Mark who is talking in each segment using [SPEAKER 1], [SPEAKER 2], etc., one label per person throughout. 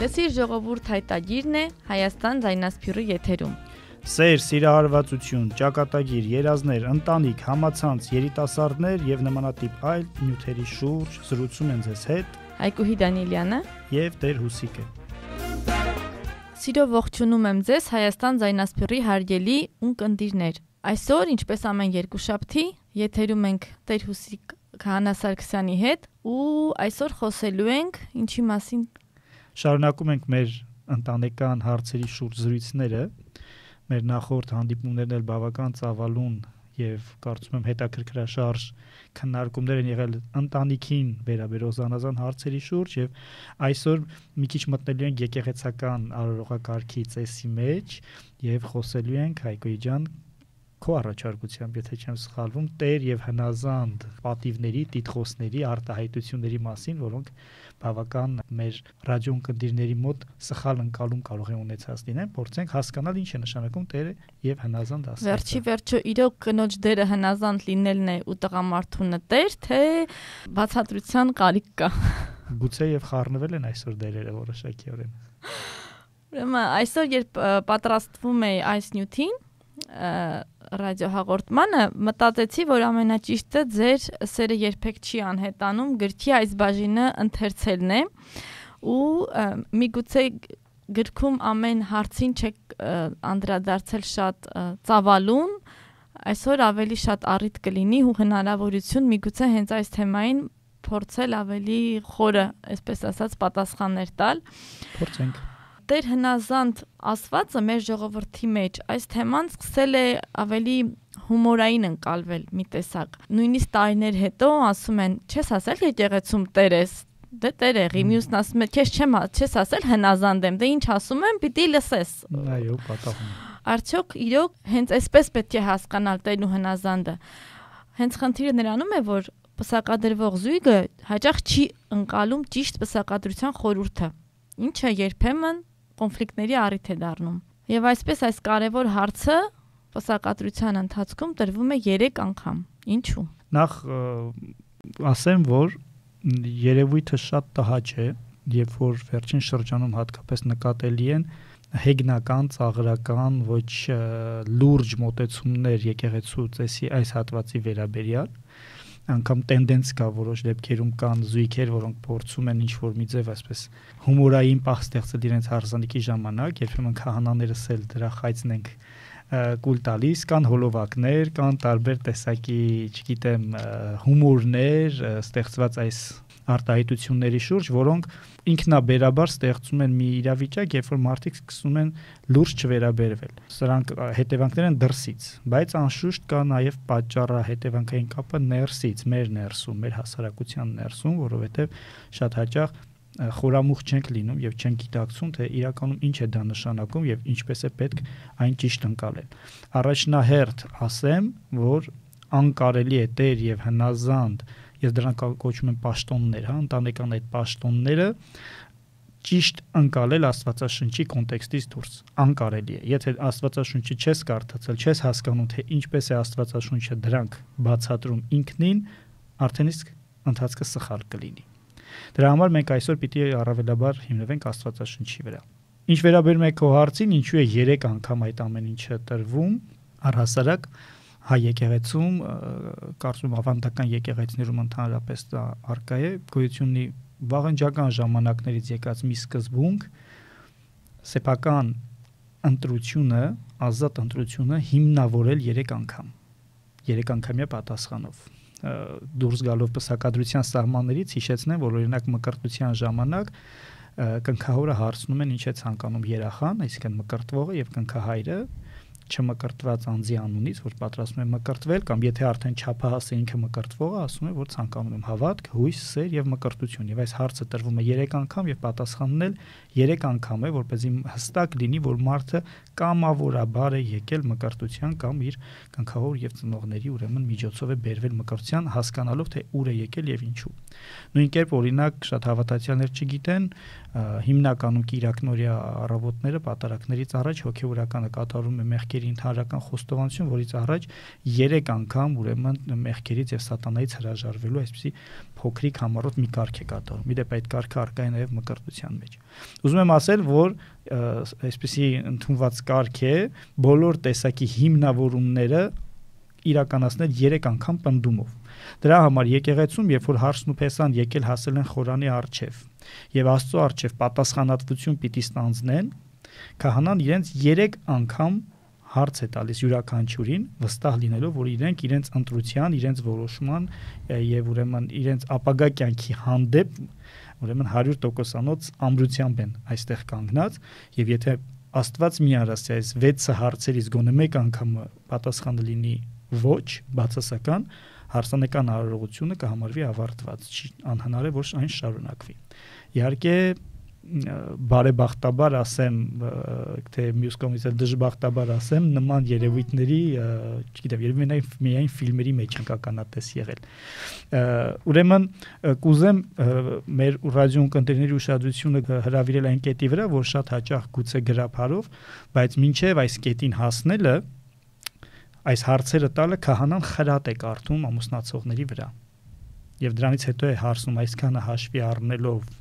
[SPEAKER 1] Լսիր ժողովուրդ հայտագիրն է Հայաստան ձայնասփյուռի եթերում։
[SPEAKER 2] Սեր, սիրահարվածություն, ճակատագիր, երազներ, ընտանիք, համացանց, երիտասարդներ եւ նմանատիպ այլ նյութերի շուրջ զրուցում են ձեզ հետ
[SPEAKER 1] Հայկուհի Դանիելյանը
[SPEAKER 2] եւ Տեր Հուսիկը։
[SPEAKER 1] Սիրով ողջունում եմ ձեզ Հայաստան ձայնասփյուռի հարգելի ունկնդիրներ։ Այսօր, ինչպես ամեն երկուշաբթի, եթերում ենք Տեր Հուսիկ Քահանա Սարգսյանի հետ ու այսօր խոսելու ենք ինչի մասին։
[SPEAKER 2] Շարունակում ենք մեր ընտանեկան հարցերի շուրջ զրույցները։ Մեր նախորդ հանդիպումներն էլ բավական ծավալուն եւ կարծում եմ հետաքրքրաշարժ քննարկումներ են եղել ընտանիքին վերաբերող զանազան հարցերի շուրջ եւ այսօր մի քիչ մտնելու ենք եկեղեցական արարողակարգի ծեսի մեջ եւ խոսելու ենք Հայկոյի ջան քո առաջարկությամբ, եթե չեմ սխալվում, տեր եւ հնազանդ պատիվների, տիտղոսների, արտահայտությունների մասին, որոնք բավական մեր ռադիոընկերների մոտ սխալ ընկալում կարող է ունեցած լինեն, փորձենք հասկանալ ինչ է նշանակում տերը եւ հնազանդ ասելը։
[SPEAKER 1] Վերջի վերջո իրոք կնոջ դերը հնազանդ լինելն է ու տղամարդունը տեր, թե բացատրության կարիք կա։
[SPEAKER 2] Գուցե եւ խառնվել են այսօր դերերը որոշակիորեն։
[SPEAKER 1] Ուրեմն այսօր երբ պատրաստվում էի այս նյութին ռադիոհաղորդմանը, մտածեցի, որ ամենաճիշտը ձեր սերը երբեք չի անհետանում գրքի այս բաժինը ընթերցելն է ու միգուցե գրքում ամեն հարցին չեք անդրադարձել շատ ծավալուն, այսօր ավելի շատ առիթ կլինի ու հնարավորություն միգուցե հենց այս թեմային փորձել ավելի խորը, այսպես ասած, պատասխաններ տալ։
[SPEAKER 2] Փորձենք։
[SPEAKER 1] Տեր հնազանդ ասվածը մեր ժողովրդի մեջ այս թեման սկսել է ավելի հումորային ընկալվել մի տեսակ։ Նույնիսկ տարիներ հետո ասում են, չես ասել եկեղեցում տեր ես, դե տեր եղի, մյուսն ասում է, չես ասել հնազանդ եմ, դե ինչ ասում եմ, պիտի լսես։
[SPEAKER 2] Այո, պատահում է։
[SPEAKER 1] Արդյոք իրոք հենց այսպես պետք է հասկանալ տերն ու հնազանդը։ Հենց խնդիրը նրանում է, որ պսակադրվող զույգը հաճախ չի ընկալում ճիշտ պսակադրության խորհուրդը, ինչը երբեմն կոնֆլիկտների առիթ է դառնում։ Եվ այսպես այս կարևոր հարցը պսակադրության ընթացքում տրվում է 3 անգամ։ Ինչու՞։
[SPEAKER 2] Նախ ասեմ, որ երևույթը շատ տհաճ է, երբ որ վերջին շրջանում հատկապես նկատելի են հեգնական, ծաղրական, ոչ լուրջ մոտեցումներ եկեղեցու ծեսի այս հատվածի վերաբերյալ, անգամ տենդենց կա որոշ դեպքերում կան զույգեր, որոնք փորձում են ինչ-որ մի ձև այսպես հումորային պահ ստեղծել իրենց հարսանիքի ժամանակ, երբեմն քահանաներս էլ դրա խայծն ենք կուլ տալիս, կան հոլովակներ, կան տարբեր տեսակի, չգիտեմ, հումորներ ստեղծված այս արտահայտությունների շուրջ, որոնք ինքնաբերաբար ստեղծում են մի իրավիճակ, երբ որ մարդիկ սկսում են լուրջ չվերաբերվել։ Սրանք հետևանքներ են դրսից, բայց անշուշտ կա նաև պատճառահետևանքային կապը ներսից, մեր ներսում, մեր հասարակության ներսում, որովհետև շատ հաճախ խորամուխ չենք լինում եւ չենք գիտակցում, թե իրականում ինչ է դա նշանակում եւ ինչպես է պետք այն ճիշտ ընկալել։ Առաջնահերթ ասեմ, որ անկարելի է տեր եւ հնազանդ, ես դրանք կոչում եմ պաշտոններ, հա, ընտանեկան այդ պաշտոնները ճիշտ ընկալել Աստվածաշնչի կոնտեքստից դուրս անկարելի է։ Եթե Աստվածաշունչը չես կարդացել, չես հասկանում, թե ինչպես է Աստվածաշունչը դրանք բացատրում ինքնին, արդեն իսկ ընթացքը սխալ կլինի։ Դրա համար մենք այսօր պիտի առավելաբար հիմնվենք Աստվածաշնչի վրա։ Ինչ վերաբերում է քո հարցին, ինչու է 3 անգամ այդ ամեն ինչը տրվում, առհասարակ հայ եկեղեցում, կարծում ավանդական եկեղեցիներում ընդհանրապես դա առկա է, գոյություն ունի վաղնջական ժամանակներից եկած մի սկզբունք, սեփական ընտրությունը, ազատ ընտրությունը հիմնավորել 3 անգամ, 3 անգամյա պատասխանով։ Դուրս գալով պսակադրության սահմաններից հիշեցնեմ, որ օրինակ մկրտության ժամանակ կնքահորը հարցնում են ինչ է ցանկանում երախան, այսինքն մկրտվողը եւ կնքահայրը չմկրտված անձի անունից, որ պատրաստում է մկրտվել, կամ եթե արդեն չափահաս է ինքը մկրտվողը, ասում է, որ ցանկանում եմ հավատք, հույս, սեր եւ մկրտություն։ Եվ այս հարցը տրվում է 3 անգամ եւ պատասխանն էլ 3 անգամ է, որպեսզի հստակ լինի, որ մարդը կամավորաբար է եկել մկրտության կամ իր կնքահոր եւ ծնողների ուրեմն միջոցով է բերվել մկրտության, հասկանալով թե ուր է եկել եւ ինչու։ Նույն կերպ օրինակ շատ հավատացյալներ չգիտեն, հիմնականում կիրակնորյա առավոտները պատարակներից առաջ հոգեորականը կատարում է մեղքի մեղքերի ընդհանրական խոստովանություն, որից առաջ 3 անգամ ուրեմն մեղքերից եւ սատանայից հրաժարվելու այսպեսի փոքրիկ համառոտ մի կարգ է կատարում։ Իդեպ այդ կարգը առկա է նաեւ մկրտության մեջ։ Ուզում եմ ասել, որ այսպեսի ընդունված կարգ է բոլոր տեսակի հիմնավորումները իրականացնել 3 անգամ պնդումով։ Դրա համար եկեղեցում, երբ որ հարսն ու փեսան եկել հասել են խորանի առջև եւ Աստծո առջև պատասխանատվություն պիտի ստանձնեն, քահանան իրենց 3 անգամ հարց է տալիս յուրաքանչյուրին, վստահ լինելով, որ իրենք իրենց ընտրության, իրենց որոշման եւ ուրեմն իրենց ապագա կյանքի հանդեպ ուրեմն 100%-անոց ամրությամբ են այստեղ կանգնած եւ եթե Աստված մի արասի այս 6 հարցերից գոնե մեկ անգամ պատասխանը լինի ոչ, բացասական, հարսանեկան արարողությունը կհամարվի ավարտված, չի անհնար է որ այն շարունակվի։ Իհարկե բարեբախտաբար ասեմ, թե մյուս կողմից էլ դժբախտաբար ասեմ, նման երևույթների, չգիտեմ, երևի միայն ֆիլմերի մեջ են ականատես եղել։ Ուրեմն կուզեմ մեր ռադիոընկերների ուշադրությունը հրավիրել այն կետի վրա, որ շատ հաճախ գուցե գրաբարով, բայց մինչև այս կետին հասնելը այս հարցերը տալը քահանան խրատ է կարդում ամուսնացողների վրա։ Եվ դրանից հետո է հարցում այսքանը հաշվի առնելով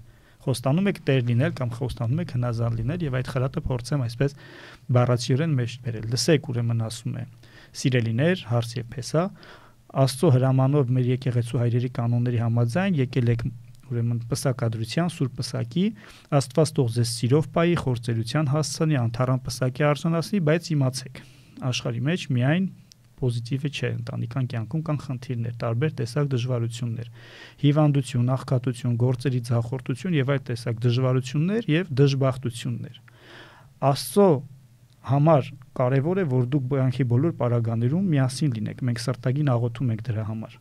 [SPEAKER 2] խոստանում եք տեր լինել կամ խոստանում եք հնազանդ լինել եւ այդ խրատը փորձեմ այսպես բառացիորեն մեջ բերել։ Լսեք ուրեմն ասում է. Սիրելիներ, հարց եւ փեսա, Աստծո հրամանով մեր եկեղեցու հայրերի կանոնների համաձայն եկել եք ուրեմն պսակադրության, սուրբ պսակի, Աստված թող ձեզ սիրով պայի, խորցելության հասցնի, անթառան պսակի արժանացնի, բայց իմացեք, աշխարհի մեջ միայն պոզիտիվը չէ, ընտանեկան կյանքում կան խնդիրներ, տարբեր տեսակ դժվարություններ, հիվանդություն, աղքատություն, գործերի ձախորդություն եւ այլ տեսակ դժվարություններ եւ դժբախտություններ։ Աստծո համար կարևոր է, որ դուք կյանքի բոլոր պարագաներում միասին լինեք, մենք սրտագին աղոթում ենք դրա համար։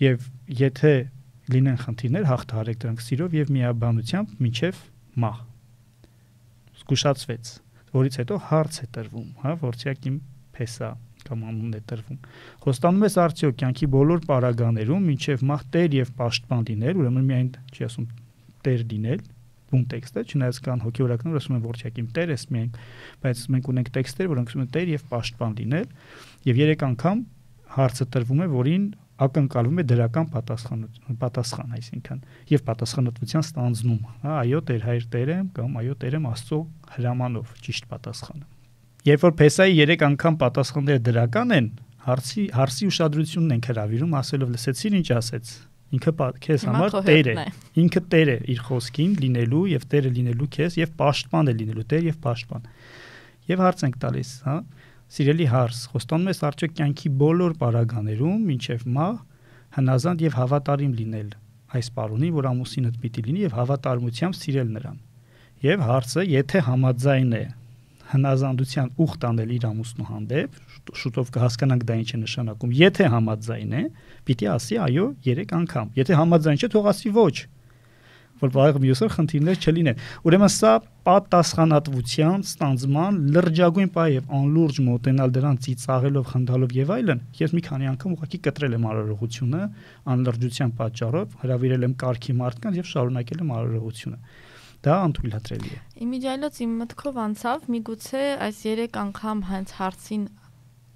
[SPEAKER 2] Եվ եթե լինեն խնդիրներ, հաղթահարեք դրանք սիրով եւ միաբանությամբ մինչեւ մահ։ Զգուշացվեց, որից հետո հարց է տրվում, որցյակ իմ փեսա կամ անուն է տրվում։ Խոստանում ես արդյոք կյանքի բոլոր պարագաներում մինչև մահ տեր եւ պաշտպան լինել, ուրեմն միայն չի ասում տեր լինել, բուն տեքստը, չնայած կան հոգեորակներ, ասում են որցյակ իմ տեր ես միայն, բայց մենք ունենք տեքստեր, որոնք ասում են տեր եւ պաշտպան լինել, եւ 3 անգամ հարցը տրվում է, որին ակնկալվում է դրական պատասխան, այսինքն եւ պատասխանատվության ստանձնում, այո տեր հայր տեր եմ կամ այո տեր եմ Աստծո հրամանով, ճիշտ պատասխանը։ Երբ որ փեսայի 3 անգամ պատասխանները դրական են, հարցի ուշադրությունն ենք հրավիրում, ասելով լսեցին ինչ ասեց։ Ինքը քեզ համար տեր է։ Ինքը տեր է իր խոսքին լինելու եւ տերը լինելու քեզ եւ պաշտպան է լինելու տեր եւ պաշտպան։ Եվ հարց ենք տալիս, Սիրելի հարց, խոստանում ես արդյոք կյանքի բոլոր պարագաներում մինչև մահ հնազանդ եւ հավատարիմ լինել այս պարոնին, որ ամուսինդ պիտի լինի եւ հավատարմությամբ սիրել նրան։ Եվ հարցը, եթե համաձայն է հնազանդության ուխտ անել իր ամուսնու հանդեպ, շուտով կհասկանանք դա ինչ է նշանակում։ Եթե համաձայն է, պիտի ասի այո 3 անգամ։ Եթե համաձայն չէ, թող ասի ոչ, որ վաղ մյուսը խնդիրներ չլինեն։ Ուրեմն սա պատասխանատվության ստանձնման լրջագույն պահ եւ անլուրջ մոտենալ դրան ծիծաղելով, խնդալով եւ այլն, ես մի քանի անգամ ուղղակի կտրել եմ արարողությունը անլրջության պատճառով, հրավիրել եմ կարգի մարդկանց եւ շարունակել եմ արարողությունը։ Դա անթույլատրելի է։
[SPEAKER 1] Իմիջիայլոց իմ մտքով անցավ, միգուցե այս 3 անգամ հենց հարցին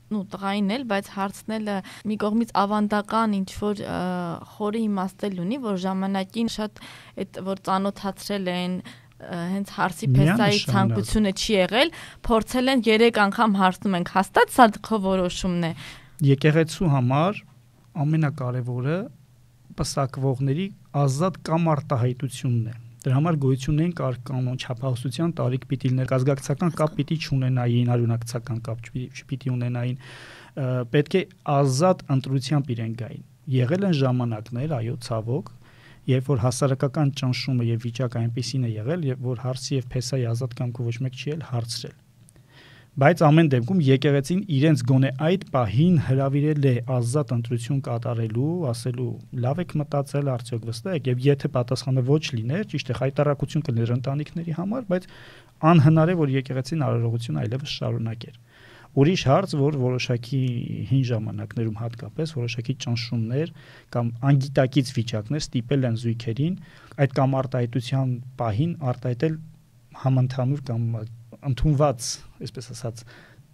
[SPEAKER 1] տղային էլ, բայց հարցնելը մի կողմից ավանդական ինչ որ խորի իմաստել ունի, որ ժամանակին շատ այդ որ ծանոթացրել են հենց հարցի փեսայի ցանկությունը չի եղել, փորձել են 3 անգամ հարցնում ենք, հաստատ սա քո որոշումն է։
[SPEAKER 2] Եկեղեցու համար ամենակարևորը պսակվողների ազատ կամ արտահայտությունն է։ Դրա համար գոյություն ունեն կանոն չափահասության տարիք պիտի լիներ, ազգակցական կապ պիտի չունենային, արյունակցական կապ չպիտի ունենային, պետք է ազատ ընտրությամբ իրեն գային։ Եղել են ժամանակներ, այո, ցավոք, երբ որ հասարակական ճնշումը եւ վիճակը այնպեսին է եղել, եւ որ հարցի եւ փեսայի ազատ կամքը ոչ մեկ չի էլ հարցրել։ Բայց ամեն դեպքում եկեղեցին իրենց գոնե այդ պահին հրավիրել է ազատ ընտրություն կատարելու, ասելու լավ եք մտածել, արդյոք վստահ եք, եւ եթե պատասխանը ոչ լիներ, ճիշտ է, խայտարակություն կլիներ ընտանիքների համար, բայց անհնար է որ եկեղեցին արարողությունը այլևս շարունակեր։ Ուրիշ հարց, որ որոշակի հին ժամանակներում հատկապես որոշակի ճնշումներ կամ անգիտակից վիճակներ ստիպել են զույգերին այդ կամ արտահայտության պահին արտահայտել համընդհանուր կամ ընդունված, այսպես ասած,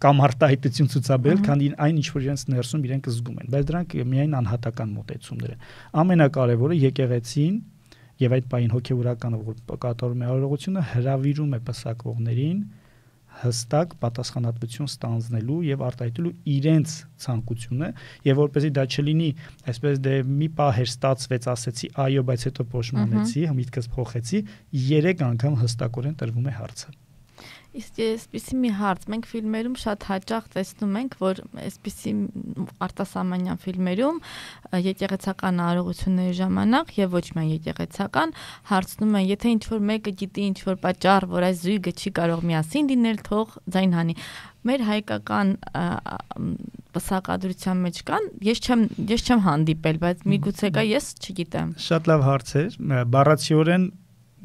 [SPEAKER 2] կամ արտահայտություն ցուցաբերել, քան այն ինչ որ իրենց ներսում իրենք զգում են, բայց դրանք միայն անհատական մոտեցումներ են։ Ամենակարևորը եկեղեցին եւ այդ բային հոգեվորականը, որ կատարում է արարողությունը, հրավիրում է պսակվողներին հստակ պատասխանատվություն ստանձնելու եւ արտահայտելու իրենց ցանկությունը, եւ որպեսզի դա չլինի այսպես դե մի պահ էր ստացվեց, ասեցի այո, բայց հետո փոշմանեցի, միտքս փոխեցի, 3 անգամ հստակորեն տրվում է հարցը։
[SPEAKER 1] Իսկ այսպիսի մի հարց, մենք ֆիլմերում շատ հաճախ տեսնում ենք, որ այսպիսի արտասահմանյան ֆիլմերում եկեղեցական արարողությունների ժամանակ եւ ոչ միայն եկեղեցական հարցնում են, եթե ինչ-որ մեկը գիտի ինչ-որ պատճառ, որ այս զույգը չի կարող միասին լինել, թող ձայն հանի։ Մեր հայկական պսակադրության մեջ կան, ես չեմ հանդիպել, բայց միգուցե կա, ես չգիտեմ։
[SPEAKER 2] Շատ լավ հարց է, բառացիորեն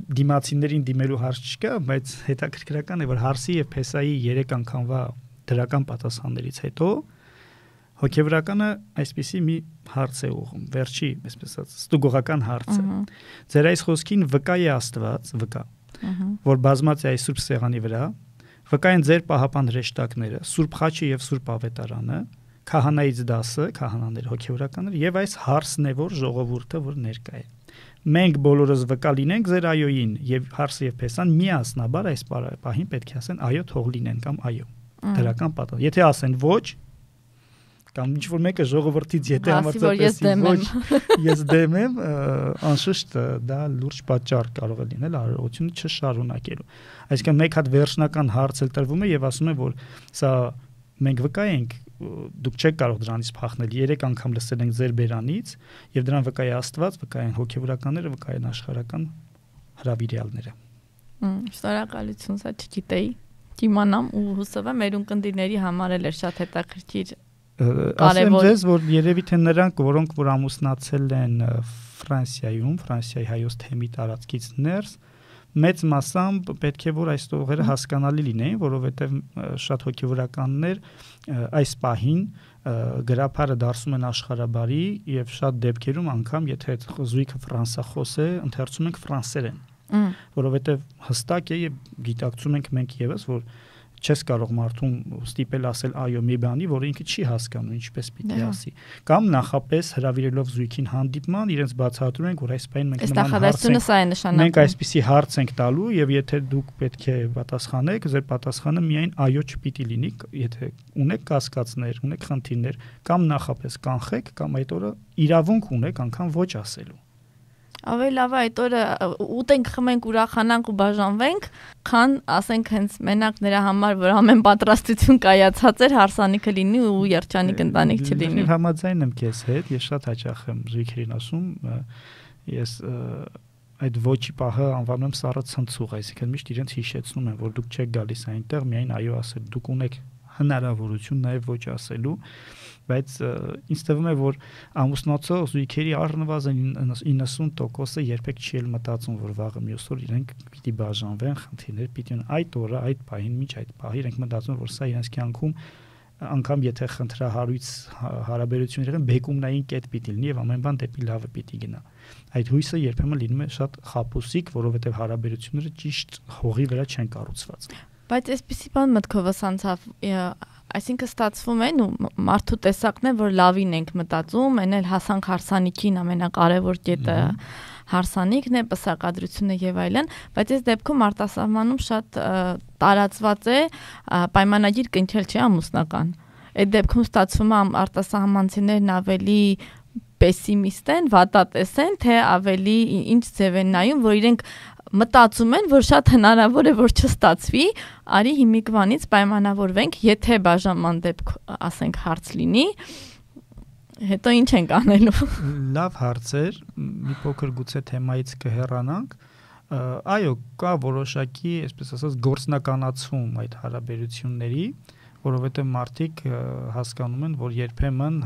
[SPEAKER 2] դիմացիներին դիմելու հարց չկա, բայց հետաքրքրական է, որ հարսի եւ փեսայի 3 անգամվա դրական պատասխաններից հետո հոգեվորականը այսպիսի մի հարց է ուղղում, վերջի, այսպես ասած, ստուգողական հարցը։ Ձեր այս խոսքին վկա է Աստված, վկա, որ բազմած է այս Սուրբ Սեղանի վրա, վկա են ձեր պահապան հրեշտակները, Սուրբ Խաչը եւ Սուրբ Ավետարանը, քահանայից դասը, քահանաները, հոգեվորականները եւ այս հարցն է, որ ժողովուրդը որ ներկա է։ Մենք բոլորս վկա լինենք ձեր այոյին եւ հարսը եւ փեսան միասնաբար այս պահին պետք է ասեն այո, թող լինեն կամ այո։ Դրական պատասխան։ Եթե ասեն ոչ, կամ ինչ որ մեկը ժողովրդից եթե համարձակվի ոչ, ես դեմ եմ, անշուշտ դա լուրջ պատճառ կարող է լինել արարողությունը չշարունակելու։ Այսինքն մեկ հատ վերջնական հարց էլ տրվում է եւ ասում է, որ սա մենք վկա ենք, դուք չեք կարող դրանից փախնել, 3 անգամ լսել ենք ձեր բերանից եւ դրան վկա է Աստված, վկա են հոգեվորականները, վկա են աշխարհական հրավիրյալները։
[SPEAKER 1] Շնորհակալություն, սա չգիտեի։ Դիմանամ ու հուսով եմ մեր ունկնդիրների համար էլ է շատ հետաքրքիր
[SPEAKER 2] Ասեմ ձեզ, որ երևի թե նրանք, որոնք որ ամուսնացել են Ֆրանսիայում, Ֆրանսիայի հայոց թեմի տարածքից ներս, մեծ մասամբ պետք է որ այս տողերը հասկանալի լինեին, որովհետև շատ հոգեվորականներ այս պահին գրափարը դարձում են աշխարհաբարի եւ շատ դեպքերում անգամ եթե զույգը ֆրանսախոս է, ընթերցում ենք ֆրանսերեն, որովհետև հստակ է եւ գիտակցում ենք մենք եւս, որ չես կարող մարդուն ստիպել ասել այո մի բանի, որը ինքը չի հասկանում, ինչպես պիտի ասի, կամ նախապես հրավիրելով զույգին հանդիպման, իրենց բացատրում են, որ այս բանը մենք մենք այսպիսի հարց ենք տալու եւ եթե դուք պետք է պատասխանեք, ձեր պատասխանը միայն այո չպիտի լինի, եթե ունեք կասկածներ, ունեք խնդիրներ, կամ նախապես կանխեք, կամ այդ օրը իրավունք ունեք անգամ ոչ ասելու։
[SPEAKER 1] Ավելի լավ է այդ օրը ուտենք, խմենք, ուրախանանք ու բաժանվենք, քան ասենք հենց մենակ նրա համար, որ ամեն պատրաստություն կայացած էր, հարսանիքը լինի ու երջանիկ ընտանիք չլինի։
[SPEAKER 2] Համաձայն եմ քեզ հետ, ես շատ հաճախ եմ զույգերին ասում, ես այդ ոչի պահը անվանում եմ սառը ցնցուղ, այսինքն միշտ իրենց հիշեցնում եմ, որ դուք չեք գալիս այնտեղ միայն այո ասել, դուք ունեք հնարավորություն նաև ոչ ասելու, բայց ինձ թվում է, որ ամուսնացող զույգերի առնվազն 90%-ը երբեք չի էլ մտածում, որ վաղը մյուս օր իրենք պիտի բաժանվեն, խնդիրներ պիտի ունեն այդ օրը, այդ պահին, միջ այդ պահի իրենք մտածում, որ սա իրենց կյանքում անգամ եթե խնդրահարույց հարաբերություններ են, բեկումնային կետ պիտի լինի եւ ամեն բան դեպի լավը պիտի գնա։ Այդ հույսը երբեմն լինում է շատ խաբուսիկ, որովհետեւ հարաբերությունները ճիշտ հողի վրա չեն կառուցված։
[SPEAKER 1] Բայց այսպեսի բան մտքովս անցավ, այսինքն ստացվում են ու մարդու տեսակն է, որ լավին ենք մտածում, այն էլ հասանք հարսանիքին ամենակարևոր կետը հարսանիքն է, պսակադրությունը եւ այլն, բայց այս դեպքում արտասահմանում շատ տարածված է պայմանագիր կնքել չի ամուսնական։ Այդ դեպքում ստացվում է արտասահմանցիներն ավելի պեսիմիստ են, վատատես են, թե ավելի ինչ ձև են նայում, որ իրենք մտածում են, որ շատ հնարավոր է, որ չստացվի, արի հիմիկվանից պայմանավորվենք, եթե բաժանման դեպք ասենք հարց լինի, հետո ինչ ենք անելու։
[SPEAKER 2] Լավ հարց էր, մի փոքր գուցե թեմայից կհեռանանք, այո, կա որոշակի, այսպես ասած, գործնականացում այդ հարաբերությունների, որովհետև մարդիկ հասկանում են, որ երբեմն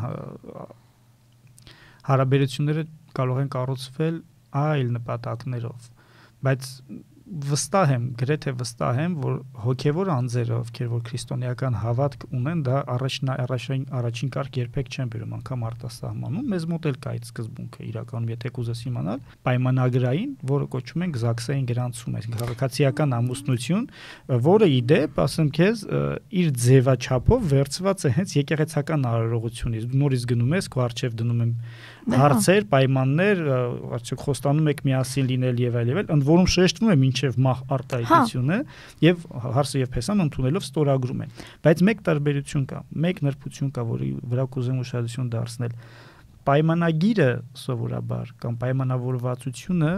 [SPEAKER 2] հարաբերությունները կարող են կառուցվել այլ նպատակներով, բայց վստահ եմ, գրեթե վստահ եմ, որ հոգևոր անձերը, ովքեր որ քրիստոնեական հավատք ունեն, դա առաջին կարգ երբեք չեն բերում, անգամ արտասահմանում, մեզ մոտ էլ կա այդ սկզբունքը, իրականում եթե կուզես իմանալ, պայմանագրային, որը կոչում են գզաքսային գրանցում, այսինքն քաղաքացիական ամուսնություն, որը ի դեպ, ասեմ քեզ, իր ձևաչափով վերծված է հենց եկեղեցական արարողությունից։ Դու նորից գնում ես, քո առջև դնում եմ հարցեր, պայմաններ, արդյոք խոստանում եք միասին լինել եւ այլ, ընդ որում շեշտվում է մինչեւ մահ արտահայտությունը եւ հարսը եւ փեսան ընդունելով ստորագրում են։ Բայց մեկ տարբերություն կա, մեկ նրբություն կա, որի վրա կուզեմ ուշադրություն դարձնել։ Պայմանագիրը սովորաբար կամ պայմանավորվածությունը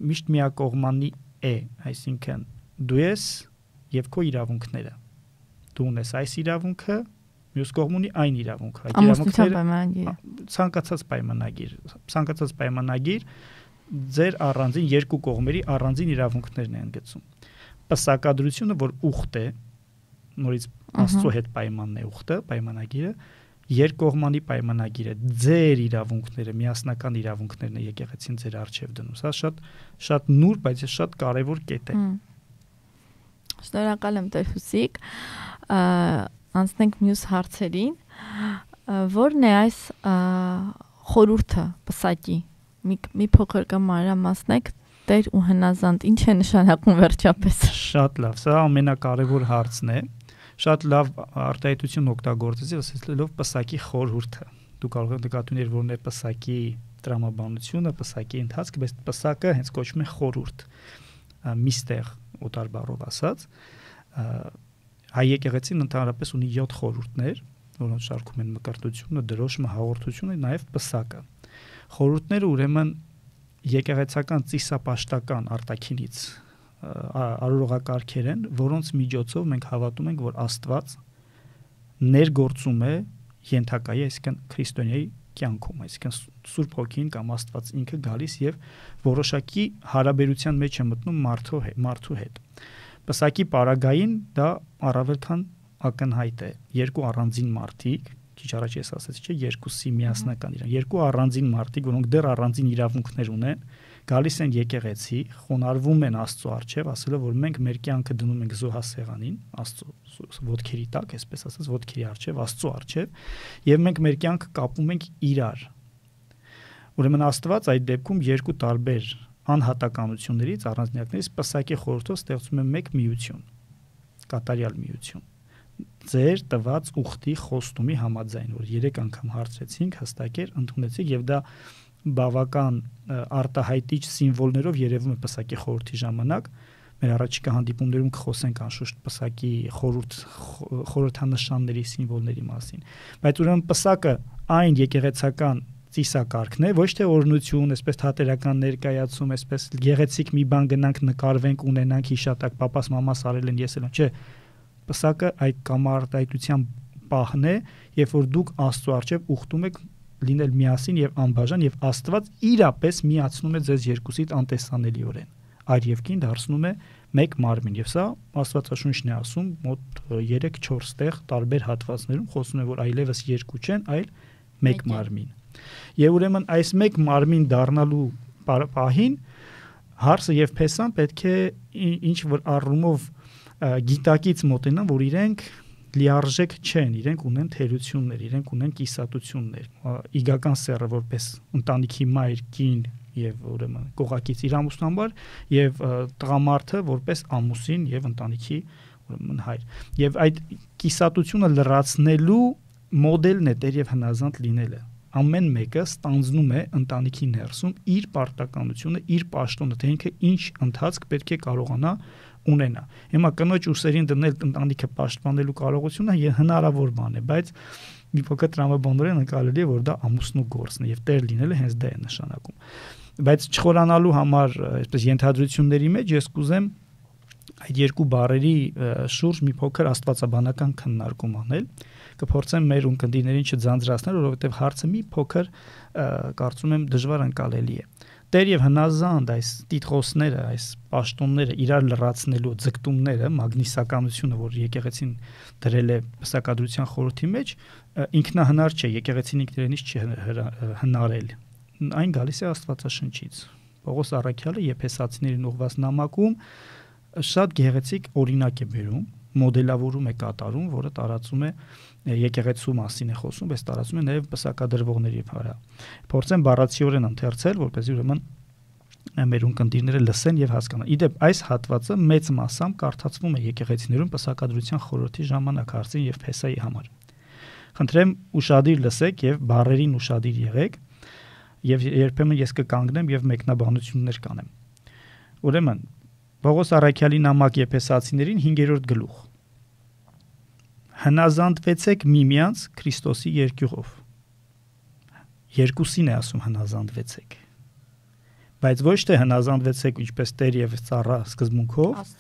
[SPEAKER 2] միշտ միակողմանի է, այսինքն դու ես եւ քո իրավունքները։ Դու ունես այս իրավունքը, մյուս կողմն ունի այն իրավունքը։ Ցանկացած պայմանագիր ձեր առանձին երկու կողմերի առանձին իրավունքներն են գծում։ Պսակադրությունը, որ ուխտ է, նորից Աստծո հետ պայմանն է ուխտը, պայմանագիրը, երկկողմանի պայմանագիրը, ձեր իրավունքները, միասնական իրավունքներն է եկեղեցին ձեր առջև դնում։ Սա շատ նուրբ, բայց շատ կարևոր կետ է։
[SPEAKER 1] Շնորհակալ եմ Տեր-Հուսիկ։ Անցնենք մյուս հարցերին, որն է այս խորհուրդը պսակի։ Մի փոքր կմանրամասնեք, Տեր ու հնազանդ, ինչ է նշանակում վերջապես։
[SPEAKER 2] Շատ լավ, սա ամենակարևոր հարցն է։ Շատ լավ արտահայտություն օգտագործեցի, ասելով պսակի խորհուրդը։ Դու կարող ես նկատի ունենալ, որն է պսակի տրամաբանությունը, պսակի ընթացքը, բայց պսակը հենց կոչվում է խորհուրդ։ Միստեղ օտար բառով ասած, հայ եկեղեցին ընդհանրապես ունի 7 խորհուրդներ, որոնց շարքում են մկրտությունը, դրոշմը, հաղորդությունը, նաև պսակը։ Խորհուրդները ուրեմն եկեղեցական ծիսապաշտական արտաքինից արարողակարգեր են, որոնց միջոցով մենք հավատում ենք, որ Աստված ներգործում է ենթակայի, այսինքն քրիստոնեի կյանքում, այսինքն Սուրբ Հոգին կամ Աստված ինքը գալիս եւ որոշակի հարաբերության մեջ է մտնում մարդու հետ։ Պսակի պարագային դա առավել քան ակնհայտ է։ Երկու առանձին մարդիկ, քիչ առաջ ես ասացի, չէ, երկուսի միասնական իրավունք, երկու առանձին մարդիկ, որոնք դեռ առանձին իրավունքներ ունեն, գալիս են եկեղեցի, խոնարհվում են Աստծո առջև, ասելով, որ մենք մեր կյանքը դնում ենք զոհասեղանին, Աստծո ոտքերի տակ, այսպես ասած, ոտքերի առջև, Աստծո առջև, եւ մենք մեր կյանքը կապում ենք իրար։ Ուրեմն Աստված այդ դեպքում երկու տարբեր անհատականություններից, առանձնյակներից պսակի խորհրդով ստեղծում է մեկ միություն, կատարյալ միություն։ Ձեր տված ուխտի խոստումի համաձայն, որ 3 անգամ հարցրեցինք, հստակեր, ընդունեցիք եւ դա բավական արտահայտիչ սիմվոլներով երևում է պսակի խորհրդի ժամանակ։ Մեր առաջիկա հանդիպումներում կխոսենք անշուշտ պսակի խորհրդանշանների սիմվոլների մասին։ Բայց ուրեմն պսակը այն եկեղեցական ծիսակարգն է, ոչ թե օրհնություն, այսպես թատերական ներկայացում, այսպես գեղեցիկ մի բան գնանք նկարվենք, ունենանք հիշատակ, պապաս մամաս արել են, ես էլ, չէ։ Պսակը այդ կամարտայտության պահն է, երբ որ դուք Աստծո առջև ուխտում եք լինել միասին եւ անբաժան եւ Աստված իրապես միացնում է ձեզ երկուսիդ անտեսանելիորեն։ Այր եւ կին դարձնում է մեկ մարմին եւ սա Աստվածաշունչն է ասում մոտ 3-4 տեղ տարբեր հատվածներում խոսում է, որ այլևս երկու չեն, այլ մեկ մարմին։ Եվ ուրեմն այս մեկ մարմին դառնալու պահին հարսը եւ փեսան պետք է ինչ որ առումով գիտակից մոտենան, որ իրենք լիարժեք չեն, իրենք ունեն թերություններ, իրենք ունեն կիսատություններ։ Իգական սեռը որպես ընտանիքի մայր, կին եւ ուրեմն կողակից իր ամուսնամար եւ տղամարդը որպես ամուսին եւ ընտանիքի ուրեմն հայր։ Եվ այդ կիսատությունը լրացնելու մոդելն է Տեր եւ հնազանդ լինելը։ Ամեն մեկը ստանձնում է ընտանիքի ներսում իր պարտականությունը, իր պաշտոնը, թե ինքը ինչ ընթացք պետք է կարողանա ունենա։ Հիմա կնոջ ուսերին դնել ընտանիքը պաշտպանելու կարողությունը հնարավոր բան է, բայց մի փոքր տրամաբանորեն ընկալելի է, որ դա ամուսնու գործն է եւ Տեր լինելը հենց դա է նշանակում։ Բայց չխորանալու համար, այսպես ենթադրությունների մեջ ես կուզեմ այդ երկու բառերի շուրջ մի փոքր աստվածաբանական քննարկում անել։ Կփորձեմ մեր ունկնդիրներին չձանձրացնել, որովհետեւ հարցը մի փոքր կարծում եմ դժվար ընկալելի է։ Տեր եւ հնազանդ այս տիտղոսները, այս պաշտոնները իրար լրացնելու ձգտումները, մագնիսականությունը, որ եկեղեցին դրել է պսակադրության խորհրդի մեջ, ինքնահնար չէ, եկեղեցին ինքնիրենից չի հնարել։ Այն գալիս է Աստվածաշնչից։ Պողոս առաքյալը Եփեսացիներին ուղղված նամակում շատ գեղեցիկ օրինակ է բերում, մոդելավորում է կատարում, որը տարածում է եկեղեցու մասին է խոսում, բայց տարածում է նաև պսակադրվողների վրա։ Փորձեմ բառացիորեն ընթերցել, որպեսզի ուրեմն մեր ունկնդիրները լսեն եւ հասկանան։ Իդեպ այս հատվածը մեծ մասամբ կարդացվում է եկեղեցիներում պսակադրության խորհրդի ժամանակ հարցին եւ փեսայի համար։ Խնդրեմ ուշադիր լսեք եւ բառերին ուշադիր եղեք եւ երբեմն ես կկանգնեմ եւ մեկնաբանություններ կանեմ։ Ուրեմն Պողոս առաքյալի նամակ Եփեսացիներին 5-րդ գլուխ։ Հնազանդվեցեք միմյանց Քրիստոսի երկյուղով։ Երկուսին է ասում հնազանդվեցեք։ Բայց ոչ թե հնազանդվեցեք ինչպես Տեր եւ ծառա սկզբունքով,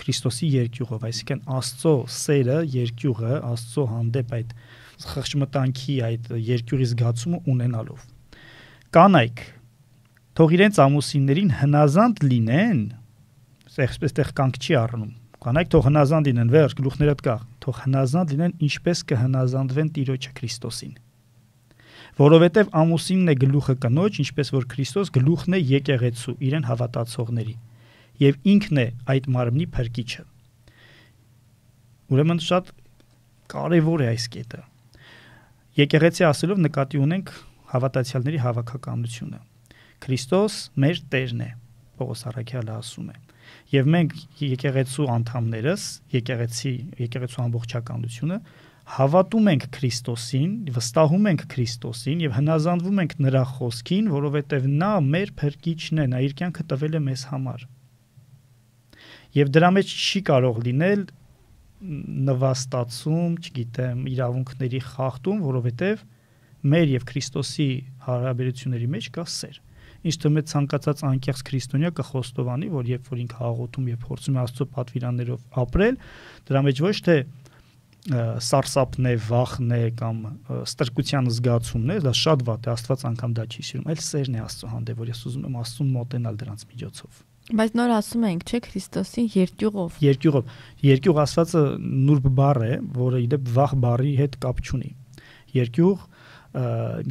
[SPEAKER 2] Քրիստոսի երկյուղով, այսինքն Աստծո սերը, երկյուղը, Աստծո հանդեպ այդ խղճմտանքի, այդ երկյուղի զգացումը ունենալով։ Կանայք թող իրենց ամուսիններին հնազանդ լինեն, այսպես կանգ չի առնում։ Կանայք թող հնազանդ լինեն, վերջ գլուխներդ կա, թող հնազանդ լինեն ինչպես կհնազանդվեն Տիրոջը Քրիստոսին։ Որովհետև ամուսինն է գլուխը կնոջ, ինչպես որ Քրիստոս գլուխն է եկեղեցու, իրեն հավատացողների, եւ ինքն է այդ մարմնի փրկիչը։ Ուրեմն շատ կարևոր է այս կետը։ Եկեղեցի ասելով նկատի ունենք հավատացյալների հավաքականությունը։ Քրիստոս մեր Տերն է, Պողոս առաքյալը ասում է։ Եվ մենք եկեղեցու անդամներս, եկեղեցու ամբողջականությունը հավատում ենք Քրիստոսին, վստահում ենք Քրիստոսին եւ հնազանդվում ենք նրա խոսքին, որովհետեւ նա մեր փրկիչն է, նա իր կյանքը տվել է մեզ համար։ Եվ դրա մեջ չի կարող լինել նվաստացում, չգիտեմ, իրավունքների խախտում, որովհետեւ մեր եւ Քրիստոսի հարաբերությունների մեջ կա սեր։ Ինչ թվում է ցանկացած անկեղծ քրիստոնյա կխոստովանի, որ երբ որ ինքը աղոթում եւ փորձում է Աստծո պատվիրաններով ապրել, դրա մեջ ոչ թե սարսափն է, վախն է կամ ստրկության զգացումն է, դա շատ վատ է, Աստված անգամ դա չի սիրում, այլ սերն է Աստծո հանդեպ, որ ես ուզում եմ Աստծուն մոտենալ դրանց միջոցով։
[SPEAKER 1] Բայց նոր ասում ենք, չէ, Քրիստոսի երկյուղով։
[SPEAKER 2] Երկյուղով։ Երկյուղ ասվածը նուրբ բառ է, որը իդեպ վախ բառի հետ կապ չունի։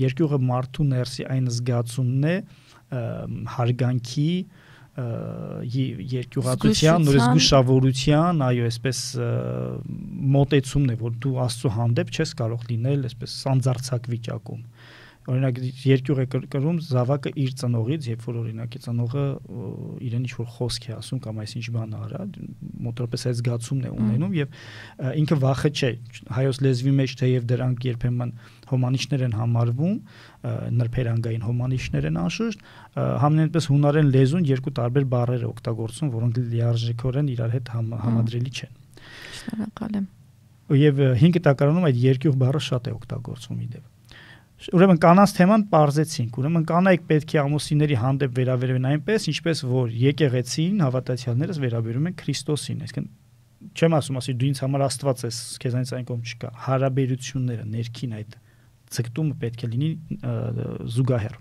[SPEAKER 2] Երկյուղը մարդու ներսի այն զգացումն է, հարգանքի, երկյուղացության, նույնիսկ զգուշավորության, այո, այսպես մոտեցումն է, որ դու Աստծո հանդեպ չես կարող լինել այսպես սանձարձակ վիճակում։ Օրինակ երկյուղ է կրում զավակը իր ծնողից, երբ որ օրինակ ծնողը իրեն ինչ-որ խոսք է ասում կամ այսինչ բան արա, մոտորապես այդ զգացումն է ունենում եւ ինքը վախը չէ։ Հայոց լեզվի մեջ թեև դրանք երբեմն հոմանիշներ են համարվում, նրբերանգային հոմանիշներ են անշուշտ, համենայնպես հունարեն լեզուն երկու տարբեր բառեր է օգտագործում, որոնք լիարժեքորեն իրար հետ համադրելի չեն։
[SPEAKER 1] Շնորհակալ եմ։
[SPEAKER 2] Եվ 5 տակարանում այդ երկյուղ բառը շատ է օգտագործվում իդեպ։ Ուրեմն կանանց թեման պարզեցինք, ուրեմն կանայք պետք է ամուսինների հանդեպ վերաբերվեն այնպես, ինչպես որ եկեղեցին հավատացյալներս վերաբերում են Քրիստոսին, այսինքն չեմ ասում, ասի դու ինձ համար Աստված ես, քեզանից այն կողմ չկա, հարաբերությունները ներքին այդ ցկտումը պետք է լինի զուգահեռ։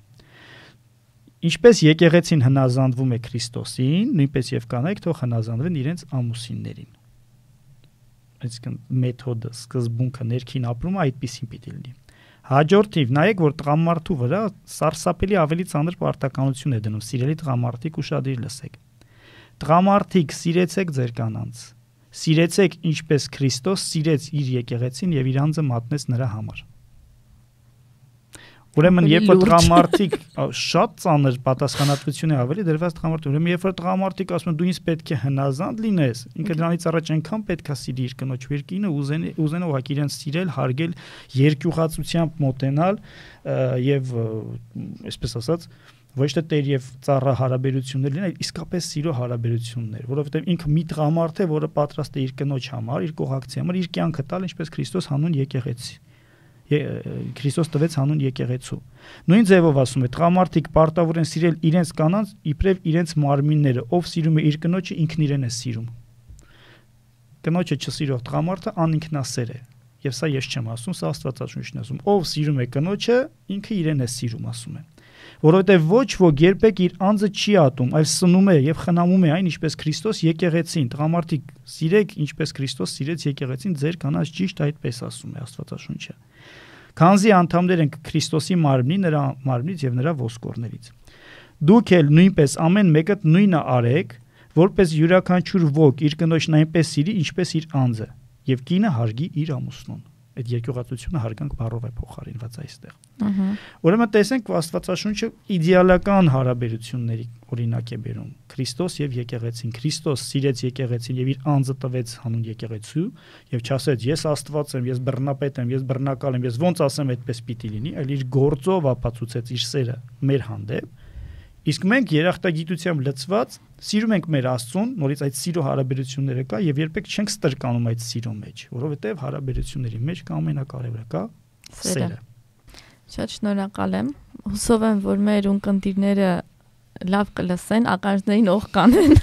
[SPEAKER 2] Ինչպես եկեղեցին հնազանդվում է Քրիստոսին, նույնպես եւ կանայք թող հնազանդվեն իրենց ամուսիններին։ Այսինքն մեթոդը, սկզբունքը, ներքին ապրումը այդպեսին պիտի լինի։ Հաջորդիվ նայեք, որ տղամարդու վրա սարսափելի ավելի ծանր պարտականություն է դնում, սիրելի տղամարդիկ, ուշադիր լսեք։ Տղամարդիկ, սիրեցեք ձեր կանանց, սիրեցեք ինչպես Քրիստոս սիրեց իր եկեղեցին եւ իր անձը մատնեց նրա համար։ Ուրեմն երբ որ տղամարդիկ շատ ծանր պատասխանատվություն է ավելի դրված տղամարդու, ուրեմն երբ որ տղամարդիկ ասում են դու ինձ պետք է հնազանդ լինես, ինքը դրանից առաջ այնքան պետք է սիրի իր կնոջ երկինը, ուզեն ուղղակի իրեն սիրել, հարգել, երկյուղացությամբ մոտենալ եւ այսպես ասած ոչ թե տեր եւ ծառա հարաբերություններ լինեն, այլ իսկապես սիրո հարաբերություններ, որովհետեւ ինքը մի տղամարդ է, որը պատրաստ է իր կնոջ համար, իր կողակցի համար իր կյանքը տալ, ինչպես Քրիստոս հանուն եկեղեցի։ Քրիստոս տվեց հանուն եկեղեցու։ Նույն ձևով ասում է, տղամարդիկ պարտավոր են սիրել իրենց կանանց իբրև իրենց մարմինները, ով սիրում է իր կնոջը, ինքն իրեն է սիրում։ Կնոջը չսիրող տղամարդը անինքնասեր է։ Եվ սա ես չեմ ասում, սա Աստվածաշունչն է ասում։ Ով սիրում է կնոջը, ինքը իրեն է սիրում, ասում է։ Որովհետև ոչ ոք երբեք իր անձը չի ատում, այլ սնում է եւ խնամում է այն, ինչպես Քրիստոս եկեղեցին։ Տղամարդիկ, սիրեք, ինչպես Քրիստոս սիրեց եկեղեցին, ձեր կանանց ճիշտ այդպես ասում է Աստվածաշունչը։ Քանզի անդամներ ենք Քրիստոսի մարմնի, նրա մարմնից եւ նրա ոսկորներից։ Դուք էլ նույնպես ամեն մեկը նույնը արեք, որպես յուրաքանչյուր ոք իր կնոջն այնպես սիրի, ինչպես իր անձը, եւ կինը հարգի իր ամուսնուն։ Այդ երկյուղացությունը հարգանք բառով է փոխարինված այստեղ։ Ուրեմն տեսենք, Աստվածաշունչը իդեալական հարաբերությունների օրինակ է բերում։ Քրիստոս եւ եկեղեցին։ Քրիստոս սիրեց եկեղեցին եւ իր անձը տվեց հանուն եկեղեցու եւ չասեց ես Աստված եմ, ես բռնապետ եմ, ես բռնակալ եմ, ես ոնց ասեմ այդպես պիտի լինի, այլ իր գործով ապացուցեց իր սերը մեր հանդեպ։ Իսկ մենք երախտագիտությամբ լցված սիրում ենք մեր Աստծուն, նորից այդ սիրո հարաբերությունները կա եւ երբեք չենք ստրկանում այդ սիրո մեջ, որովհետեւ հարաբերությունների մեջ կա ամենակարևորը կա սերը։
[SPEAKER 1] Շատ շնորհակալ եմ։ Հուսով եմ, որ մեր ունկնդիրները լավ կլսեն, ականջներին օղ կանեն,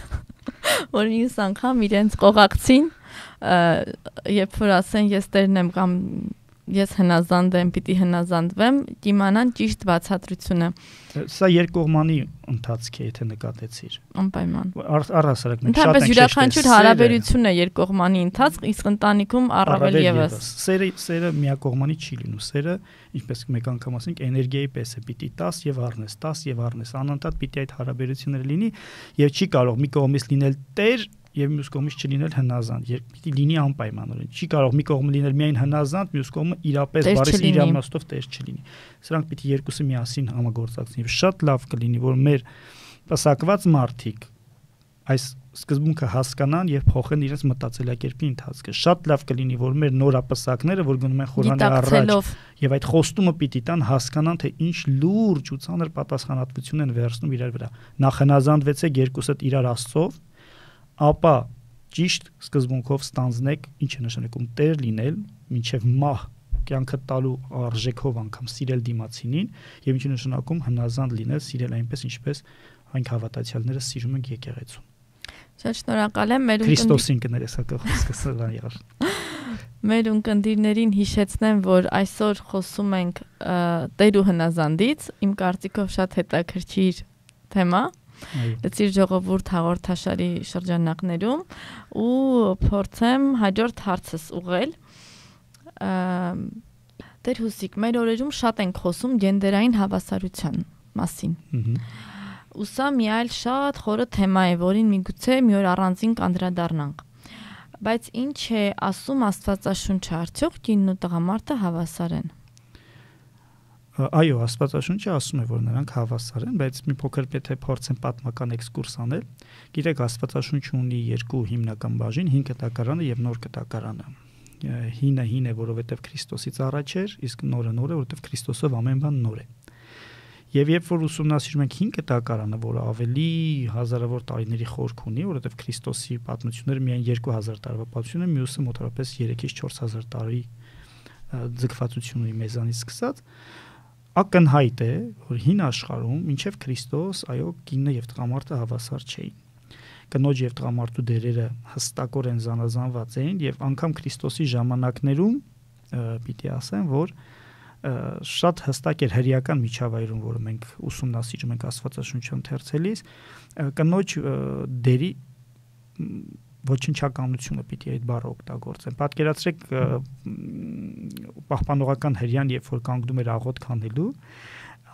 [SPEAKER 1] որ մյուս անգամ իրենց կողակցին, երբ որ ասեն ես տերն եմ կամ ես հնազանդ եմ, պիտի հնազանդվեմ, իմանան ճիշտ բացատրությունը։
[SPEAKER 2] Սա երկկողմանի ընթացք է, եթե նկատեցիր։
[SPEAKER 1] Անպայման։
[SPEAKER 2] Առհասարակ մենք շատ ենք
[SPEAKER 1] յուրաքանչյուր հարաբերություն է երկկողմանի ընթացք, իսկ ընտանիքում առավել եւս։
[SPEAKER 2] Սերը միակողմանի չի լինում։ Սերը, ինչպես մեկ անգամ ասենք, էներգիայի պես է, պիտի 10 եւ առնես, անընդհատ պիտի այդ հարաբերությունները լինի եւ չի կարող մի կողմից լինել տեր եւ մյուս կողմից չլինել հնազանդ, պիտի լինի անպայմանորեն։ Չի կարող մի կողմը լինել միայն հնազանդ, մյուս կողմը իրապես բարես իր իմաստով տեր չլինի։ Սրանք պիտի երկուսը միասին համագործակցեն եւ շատ լավ կլինի, որ մեր պսակված մարդիկ այս սկզբունքը հասկանան եւ փոխեն իրենց մտածելակերպի ընթացքը։ Շատ լավ կլինի, որ մեր նորապսակները, որ գնում են Խորանի առաջ եւ այդ խոստումը պիտի տան, հասկանան, թե ինչ լուրջ ու ծանր պատասխանատվություն են վերցնում իրար վրա։ Նախ հնազանդվեցեք երկուսդ իրար Աստծով, ապա ճիշտ սկզբունքով ստանձնեք, ինչ է նշանակում տեր լինել, մինչև մահ կյանքը տալու արժեքով անգամ սիրել դիմացինին եւ ինչ է նշանակում հնազանդ լինել, սիրել այնպես ինչպես այնք հավատացյալները սիրում են եկեղեցուն։
[SPEAKER 1] Շատ շնորհակալ եմ մեր
[SPEAKER 2] Քրիստոսին կներես հակը խոսքը սա եղավ։
[SPEAKER 1] Մեր ունկնդիրներին հիշեցնեմ, որ այսօր խոսում ենք տեր ու հնազանդից, իմ կարծիքով շատ հետաքրքիր թեմա։ Լցիր ժողովուրդ հաղորդաշարի շրջանակներում ու փորձեմ հաջորդ հարցս ուղղել։ Տեր Հուսիկ, մեր օրերում շատ ենք խոսում գենդերային հավասարության մասին։ Ու սա մի այլ շատ խորը թեմա է, որին միգուցե մի օր առանձին կանդրադառնանք։ Բայց ինչ է ասում Աստվածաշունչը, արդյոք կինն ու տղամարդը հավասար են։
[SPEAKER 2] Այո, Աստվածաշունչը ասում է, որ նրանք հավասար են, բայց մի փոքր պետք է փորձեն պատմական էքսկուրս անել։ Գիտեք, Աստվածաշունչը ունի երկու հիմնական բաժին՝ հին կտակարանը եւ նոր կտակարանը։ Հինը հին է, որովհետեւ Քրիստոսից առաջ էր, իսկ նորը նոր է, որովհետեւ Քրիստոսով ամեն բան նոր է։ Եվ երբ որ ուսումնասիրում ենք հին կտակարանը, որը ավելի հազարավոր տարիների խորք ունի, որովհետեւ Քրիստոսի պատմությունները միայն 2000 տարվա պատմություն է, մյուսը մոտավորապես 3-ից 4000 տարի ձգվածություն ունի մեզանից սկսած, ակնհայտ է, որ հին աշխարհում մինչև Քրիստոս, այո, կինը եւ տղամարդը հավասար չէին։ Կնոջ եւ տղամարդու դերերը հստակորեն զանազանված էին եւ անգամ Քրիստոսի ժամանակներում պիտի ասեմ, որ շատ հստակ էր հրեական միջավայրում, որը մենք ուսումնասիրում ենք Աստվածաշունչը ընթերցելիս, կնոջ դերի ոչնչականությունը պիտի այդ բառը օգտագործեն։ Պատկերացրեք պահպանողական հրեան, երբ որ կանգնում էր աղոթք անելու,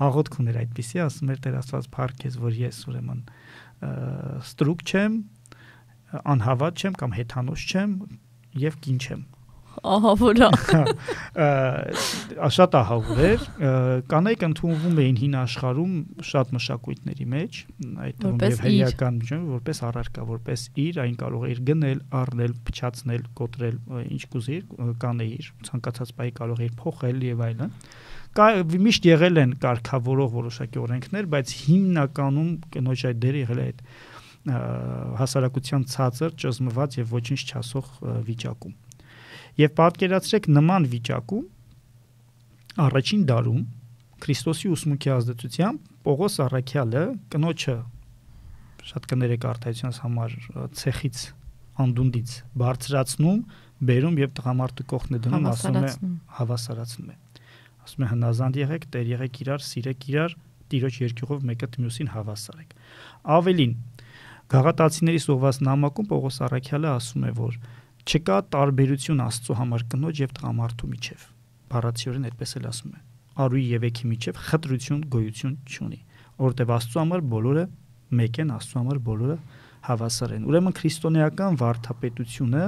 [SPEAKER 2] աղոթք ուներ այդպիսի, ասում էր Տեր Աստված փառք քեզ, որ ես ուրեմն ստրուկ չեմ, անհավատ չեմ կամ հեթանոս չեմ եւ կին չեմ։
[SPEAKER 1] Ահավորա։
[SPEAKER 2] Շատ ահավոր էր, կանայք ընդունվում էին հին աշխարհում շատ մշակույթների մեջ, այդ եւ հրեական միջով որպես առարկա, որպես իր, այն կարող է իր գնել, առնել, փչացնել, կոտրել, ինչ կուզի, կանեիր, ցանկացած բայի կարող է իր փոխել եւ այլն։ Միշտ եղել են կարգավորող որոշակի օրենքներ, բայց հիմնականում կնոջ այդ դերը եղել է այդ հասարակության ցածր, ճզմված եւ ոչինչ չասող վիճակում։ Եվ պատկերացրեք նման վիճակում առաջին դարում Քրիստոսի ուսմունքի ազդեցությամբ Պողոս առաքյալը կնոջը շատ կներեք արտահայտությունից համար ցեխից անդունդից բարձրացնում, բերում եւ տղամարդը կողքն է դնում, ասում է հավասարացնում է։ Ասում է հնազանդ եղեք, տեր եղեք իրար, սիրեք իրար, Տիրոջ երկյուղով մեկը մյուսին հավասար եք։ Ավելին Գաղատացիների սողված նամակում Պողոս առաքյալը ասում է, որ չկա տարբերություն Աստծո համար կնոջ եւ տղամարդու միջև։ Բառացիորեն այդպես էլ ասում է։ Արուի եւ եկի միջև խտրություն գոյություն չունի։ որտեղ Աստծո համար բոլորը մեկ են, Աստծո համար բոլորը հավասար են։ Ուրեմն քրիստոնեական վարդապետությունը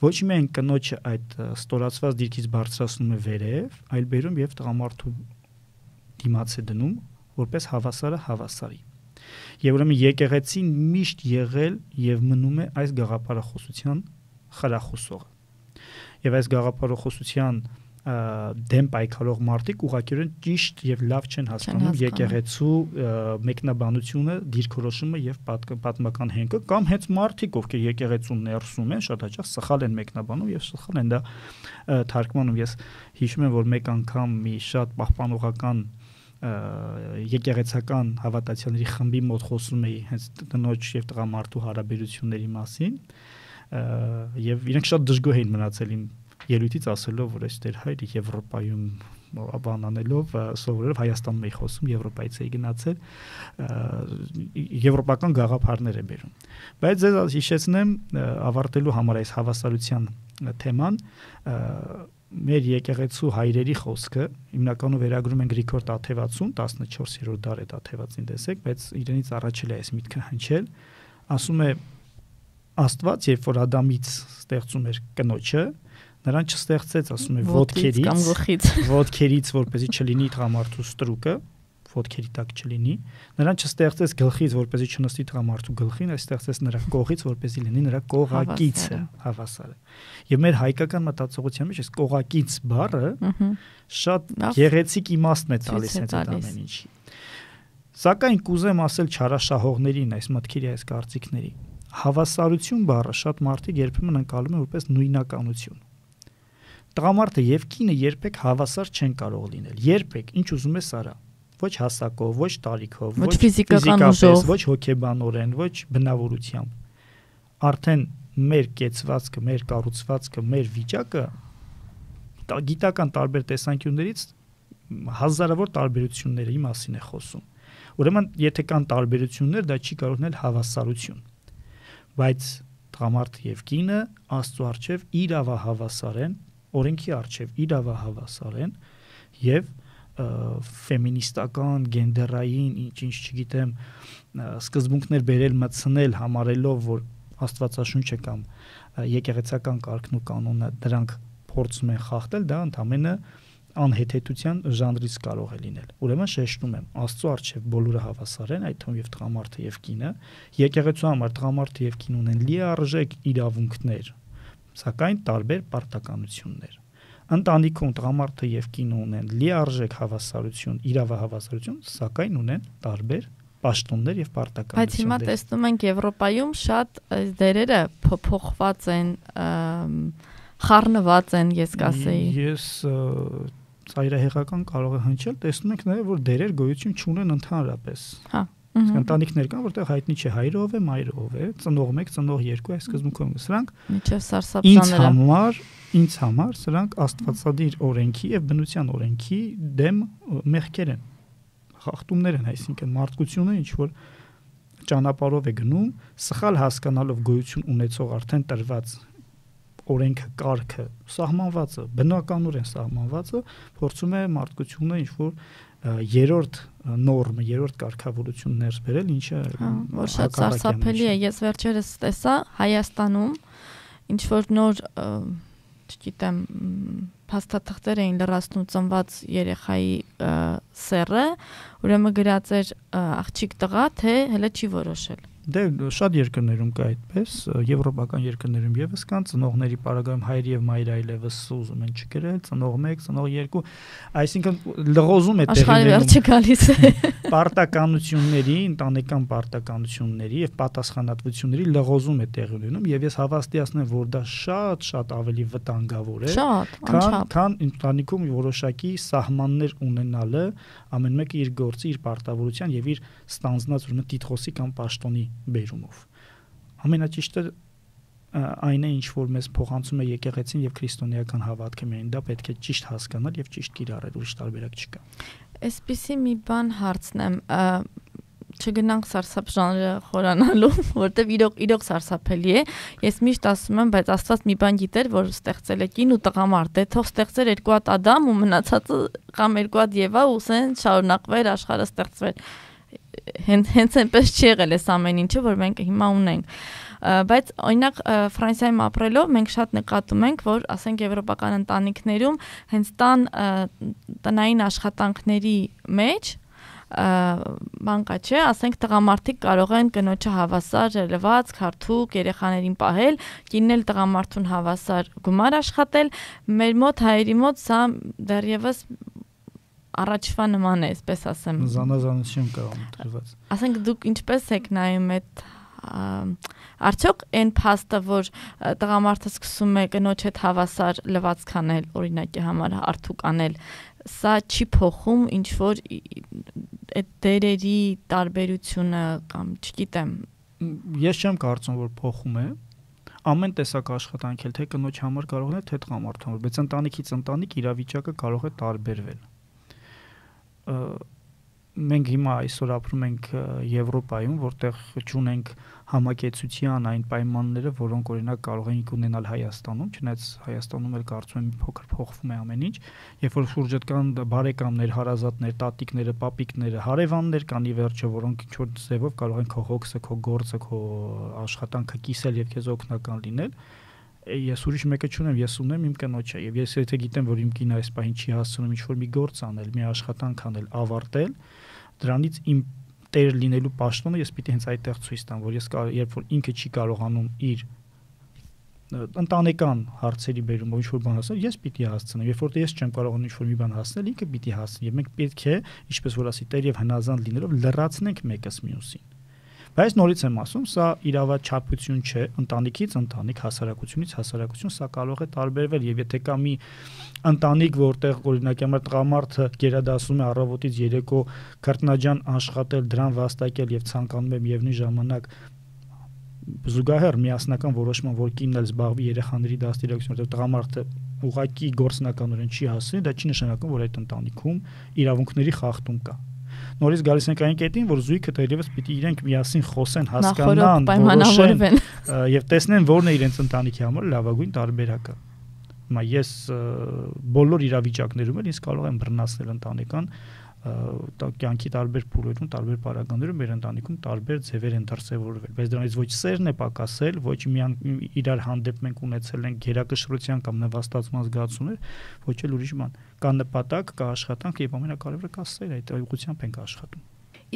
[SPEAKER 2] ոչ միայն կնոջը այդ ստորացված դիրքից բարձրացնում է վերև, այլ բերում եւ տղամարդու դիմաց է դնում, որպես հավասարը հավասարի։ Եվ ուրեմն եկեղեցին միշտ եղել եւ մնում է այս գաղափարախոսության խրախուսողը։ Եվ այս գաղափարախոսության դեմ պայքարող մարդիկ ուղղակիորեն ճիշտ եւ լավ չեն հասկանում եկեղեցու մեկնաբանությունը, դիրքորոշումը եւ պատմական հենքը, կամ հենց մարդիկ, ովքեր եկեղեցուն ներսում են, շատ հաճախ սխալ են մեկնաբանում եւ սխալ են դա թարգմանում։ Ես հիշում եմ, որ մեկ անգամ մի շատ պահպանողական եկեղեցական հավատացյալների խմբի մոտ խոսում էի հենց տնոջ եւ տղամարդու հարաբերությունների մասին, եւ իրենք շատ դժգոհ էին մնացել իմ ելույթից ասելով, որ այս Տեր հայրը Եվրոպայում բանանելով սովորելով Հայաստանում էի խոսում, Եվրոպայից էի գնացել, եվրոպական գաղափարներ է բերում։ Բայց ձեզ հիշեցնեմ, ավարտելու համար այս հավասարության թեման, մեր եկեղեցու հայրերի խոսքը, հիմնականում վերագրում են Գրիգոր Տաթևացուն, 14-րդ դար է Տաթևացին տեսեք, բայց իրենից առաջ էլ է այս միտքը հնչել, ասում է Աստված, երբ որ Ադամից ստեղծում էր կնոջը, նրան չստեղծեց, ասում է, ոտքերից, որպեսզի չլինի տղամարդու ստրուկը, ոտքերի տակ չլինի, նրան չստեղծեց գլխից, որպեսզի չնստի տղամարդու գլխին, այլ ստեղծեց նրա կողից, որպեսզի լինի նրա կողակիցը, հավասարը։ Եվ մեր հայկական մտածողության մեջ այս կողակից բառը շատ գեղեցիկ իմաստ է տալիս հենց այդ ամեն ինչի։ Սակայն կուզեմ ասել չարաշահողներին այս մտքերի, այս կարծիքների, հավասարություն բառը շատ մարդիկ երբեմն ընկալում են որպես նույնականություն։ Տղամարդը եւ կինը երբեք հավասար չեն կարող լինել։ Երբեք, ինչ ուզում ես արա, ոչ հասակով, ոչ տարիքով, ոչ ֆիզիկական ուժով, ոչ հոգեբանորեն, ոչ բնավորությամբ։ Արդեն մեր կեցվածքը, մեր կառուցվածքը, մեր վիճակը գիտական տարբեր տեսանկյուններից հազարավոր տարբերությունների մասին է խոսում։ Ուրեմն, եթե կան տարբերություններ, դա չի կարող լինել հավասարություն։ Բայց տղամարդը եւ կինը Աստծո առջև իրավահավասար են, օրենքի առջև իրավահավասար են եւ ֆեմինիստական, գենդերային, ինչ չգիտեմ, սկզբունքներ բերել մտցնել համարելով, որ Աստվածաշունչը կամ եկեղեցական կարգն ու կանոնը դրանք փորձում են խախտել, դա ընդամենը անհեթեթության ժանրից կարող է լինել։ Ուրեմն շեշտում եմ, Աստծո առջև բոլորը հավասար են, այդ թվում եւ տղամարդը եւ կինը, եկեղեցու համար տղամարդը եւ կինը ունեն լիարժեք իրավունքներ, սակայն տարբեր պարտականություններ։ Ընտանիքում տղամարդը եւ կինը ունեն լիարժեք հավասարություն, իրավահավասարություն, սակայն ունեն տարբեր պաշտոններ եւ պարտականություններ։
[SPEAKER 1] Բայց հիմա տեսնում ենք Եվրոպայում շատ դերերը փոփոխված են, խառնված են, ես կասեի։
[SPEAKER 2] Ես ծայրահեղական կարող է հնչել, տեսնում ենք նաեւ որ դերեր գոյություն չունեն ընդհանրապես։ Հա։ Ընտանիքներ կան, որտեղ հայտնի չէ հայրը ով է, մայրը ով է, ծնող 1, ծնող 2, այս սկզբունքով սրանք
[SPEAKER 1] միջև սարսափ ժանրը։
[SPEAKER 2] Ինձ համար սրանք աստվածադիր օրենքի եւ բնության օրենքի դեմ մեղքեր են, խախտումներ են, այսինքն մարդկությունը ինչ որ ճանապարհով է գնում, սխալ հասկանալով գոյություն ունեցող արդեն տրված օրենքը, կարգը, սահմանվածը, բնականորեն սահմանվածը, փորձում է մարդկությունը ինչ որ երրորդ նորմը, երրորդ կարգավորություն ներս բերել, ինչը
[SPEAKER 1] որ շատ սարսափելի է։ Ես վերջերս տեսա Հայաստանում ինչ որ նոր, չգիտեմ, փաստաթղթեր էին լրացնում ծնված երեխայի սեռը, ուրեմն գրած էր աղջիկ տղա, թե հələ չի որոշել։
[SPEAKER 2] Դե շատ երկրներում կա այդպես, եվրոպական երկրներում եւս կան, ծնողների պարագայում հայր եւ մայր այլևս ուզում են չգրել, ծնող 1, ծնող 2, այսինքն լղոզում է տեղի
[SPEAKER 1] ունենում
[SPEAKER 2] պարտականությունների, ընտանեկան պարտականությունների եւ պատասխանատվությունների լղոզում է տեղի ունենում եւ ես հավաստիացնեմ, որ դա շատ ավելի վտանգավոր է, քան ընտանիքում որոշակի սահմաններ ունենալը, ամեն մեկը իր գործի, իր պարտավորության եւ իր ստանձնած ուրեմն տիտղոսի կամ պաշտոնի բերումով։ Ամենաճիշտը այն է, ինչ որ մեզ փոխանցում է եկեղեցին եւ քրիստոնեական հավատքը, միայն դա պետք է ճիշտ հասկանալ եւ ճիշտ կիրառել, ուրիշ տարբերակ չկա։
[SPEAKER 1] Այսպիսի մի բան հարցնեմ, չգնանք սարսափ ժանրը խորանալու, որտեվ իրոք սարսափելի է։ Ես միշտ ասում եմ, բայց Աստված մի բան գիտեր, որ ստեղծել է կին ու տղամարդ, դե թող ստեղծեր երկու հատ Ադամ ու մնացածը կամ երկու հատ Եվա ու սեն շարունակվեր աշխարհը ստեղծվեր։ հենց այնպես չի եղել այս ամեն ինչը, որ մենք հիմա ունենք։ Բայց օրինակ Ֆրանսիայում ապրելով մենք շատ նկատում ենք, որ ասենք եվրոպական ընտանիքներում հենց տնային աշխատանքների մեջ բանկա չէ, ասենք տղամարդիկ կարող են կնոջը հավասար լվացք, հարթուկ, երեխաներին պահել, կինն էլ տղամարդուն հավասար գումար աշխատել, մեր մոտ հայերի մոտ սա դեռևս առաջվա նման է, այսպես ասեմ։
[SPEAKER 2] Զանազանություն կա ընտրված։
[SPEAKER 1] Ասենք դուք ինչպես եք նայում այդ արդյոք այն փաստը, որ տղամարդը սկսում է կնոջ հետ հավասար լվացք անել, օրինակի համար հարթուկ անել, սա չի փոխում ինչ որ այդ դերերի տարբերությունը կամ չգիտեմ։
[SPEAKER 2] Ես չեմ կարծում, որ փոխում է։ Ամեն տեսակ աշխատանք էլ թե կնոջ համար կարող է, թե տղամարդու համար, բայց ընտանիքից ընտանիք իրավիճակը կարող է տարբերվել։ Մենք հիմա այսօր ապրում ենք Եվրոպայում, որտեղ չունենք համակեցության այն պայմանները, որոնք օրինակ կարող ենք ունենալ Հայաստանում, չնայած Հայաստանում էլ կարծում եմ փոքր փոխվում է ամեն ինչ, երբ որ շուրջդ կան բարեկամներ, հարազատներ, տատիկները, պապիկները, հարևաններ կան ի վերջո, որոնք ինչ որ ձևով կարող են քո հոգսը, քո գործը, քո աշխատանքը կիսել եւ քեզ օգնական լինել։ Ես ուրիշ մեկը չունեմ, ես ունեմ իմ կնոջը եւ ես եթե գիտեմ, որ իմ կինը այս պահին չի հասցնում ինչ-որ մի գործ անել, մի աշխատանք անել, ավարտել, դրանից իմ տեր լինելու պաշտոնը ես պիտի հենց այդտեղ ցույց տամ, որ ես երբ որ ինքը չի կարողանում իր ընտանեկան հարցերի բերումով ինչ-որ բան հասնել, ես պիտի հասցնեմ, երբ որ ես չեմ կարողանում ինչ-որ մի բան հասնել, ինքը պիտի հասցնի եւ մենք պետք է, ինչպես որ ասի, տեր եւ հնազանդ լինելով լրացնենք մեկս մյուսին։ Բայց նորից եմ ասում, սա իրավաչափություն չէ, ընտանիքից ընտանիք, հասարակությունից հասարակություն, սա կարող է տարբերվել եւ եթե կա մի ընտանիք, որտեղ օրինակ համար տղամարդը գերադասում է առավոտից երեկո քրտնաջան աշխատել, դրան վաստակել եւ ցանկանում է միևնույն ժամանակ զուգահեռ միասնական որոշման, որ կինն էլ զբաղվի երեխաների դաստիարակությամբ, որտեղ տղամարդը ուղղակի գործնականորեն չի հասցնի, դա չի նշանակում, որ այդ ընտանիքում իրավունքների խախտում կա։ Նորից գալիս ենք այն կետին, որ զույգը դեռևս պիտի իրենք միասին խոսեն, հասկանան, որոշեն եւ տեսնեն որն է իրենց ընտանիքի համար լավագույն տարբերակը։ Հիմա ես բոլոր իրավիճակներում էլ ինձ կարող եմ բռնացնել ընտանեկան կյանքի տարբեր փուլերում, տարբեր պարագաներում մեր ընտանիքում տարբեր ձևեր են դրսևորվել, բայց դրանից ոչ սերն է պակասել, ոչ միայն իրար հանդեպ մենք ունեցել ենք գերակշռության կամ նվաստացման զգացումներ, ոչ էլ ուրիշ բան։ Կա նպատակ, կա աշխատանք եւ ամենակարևորը կա սեր, այդ ուղղությամբ ենք աշխատում։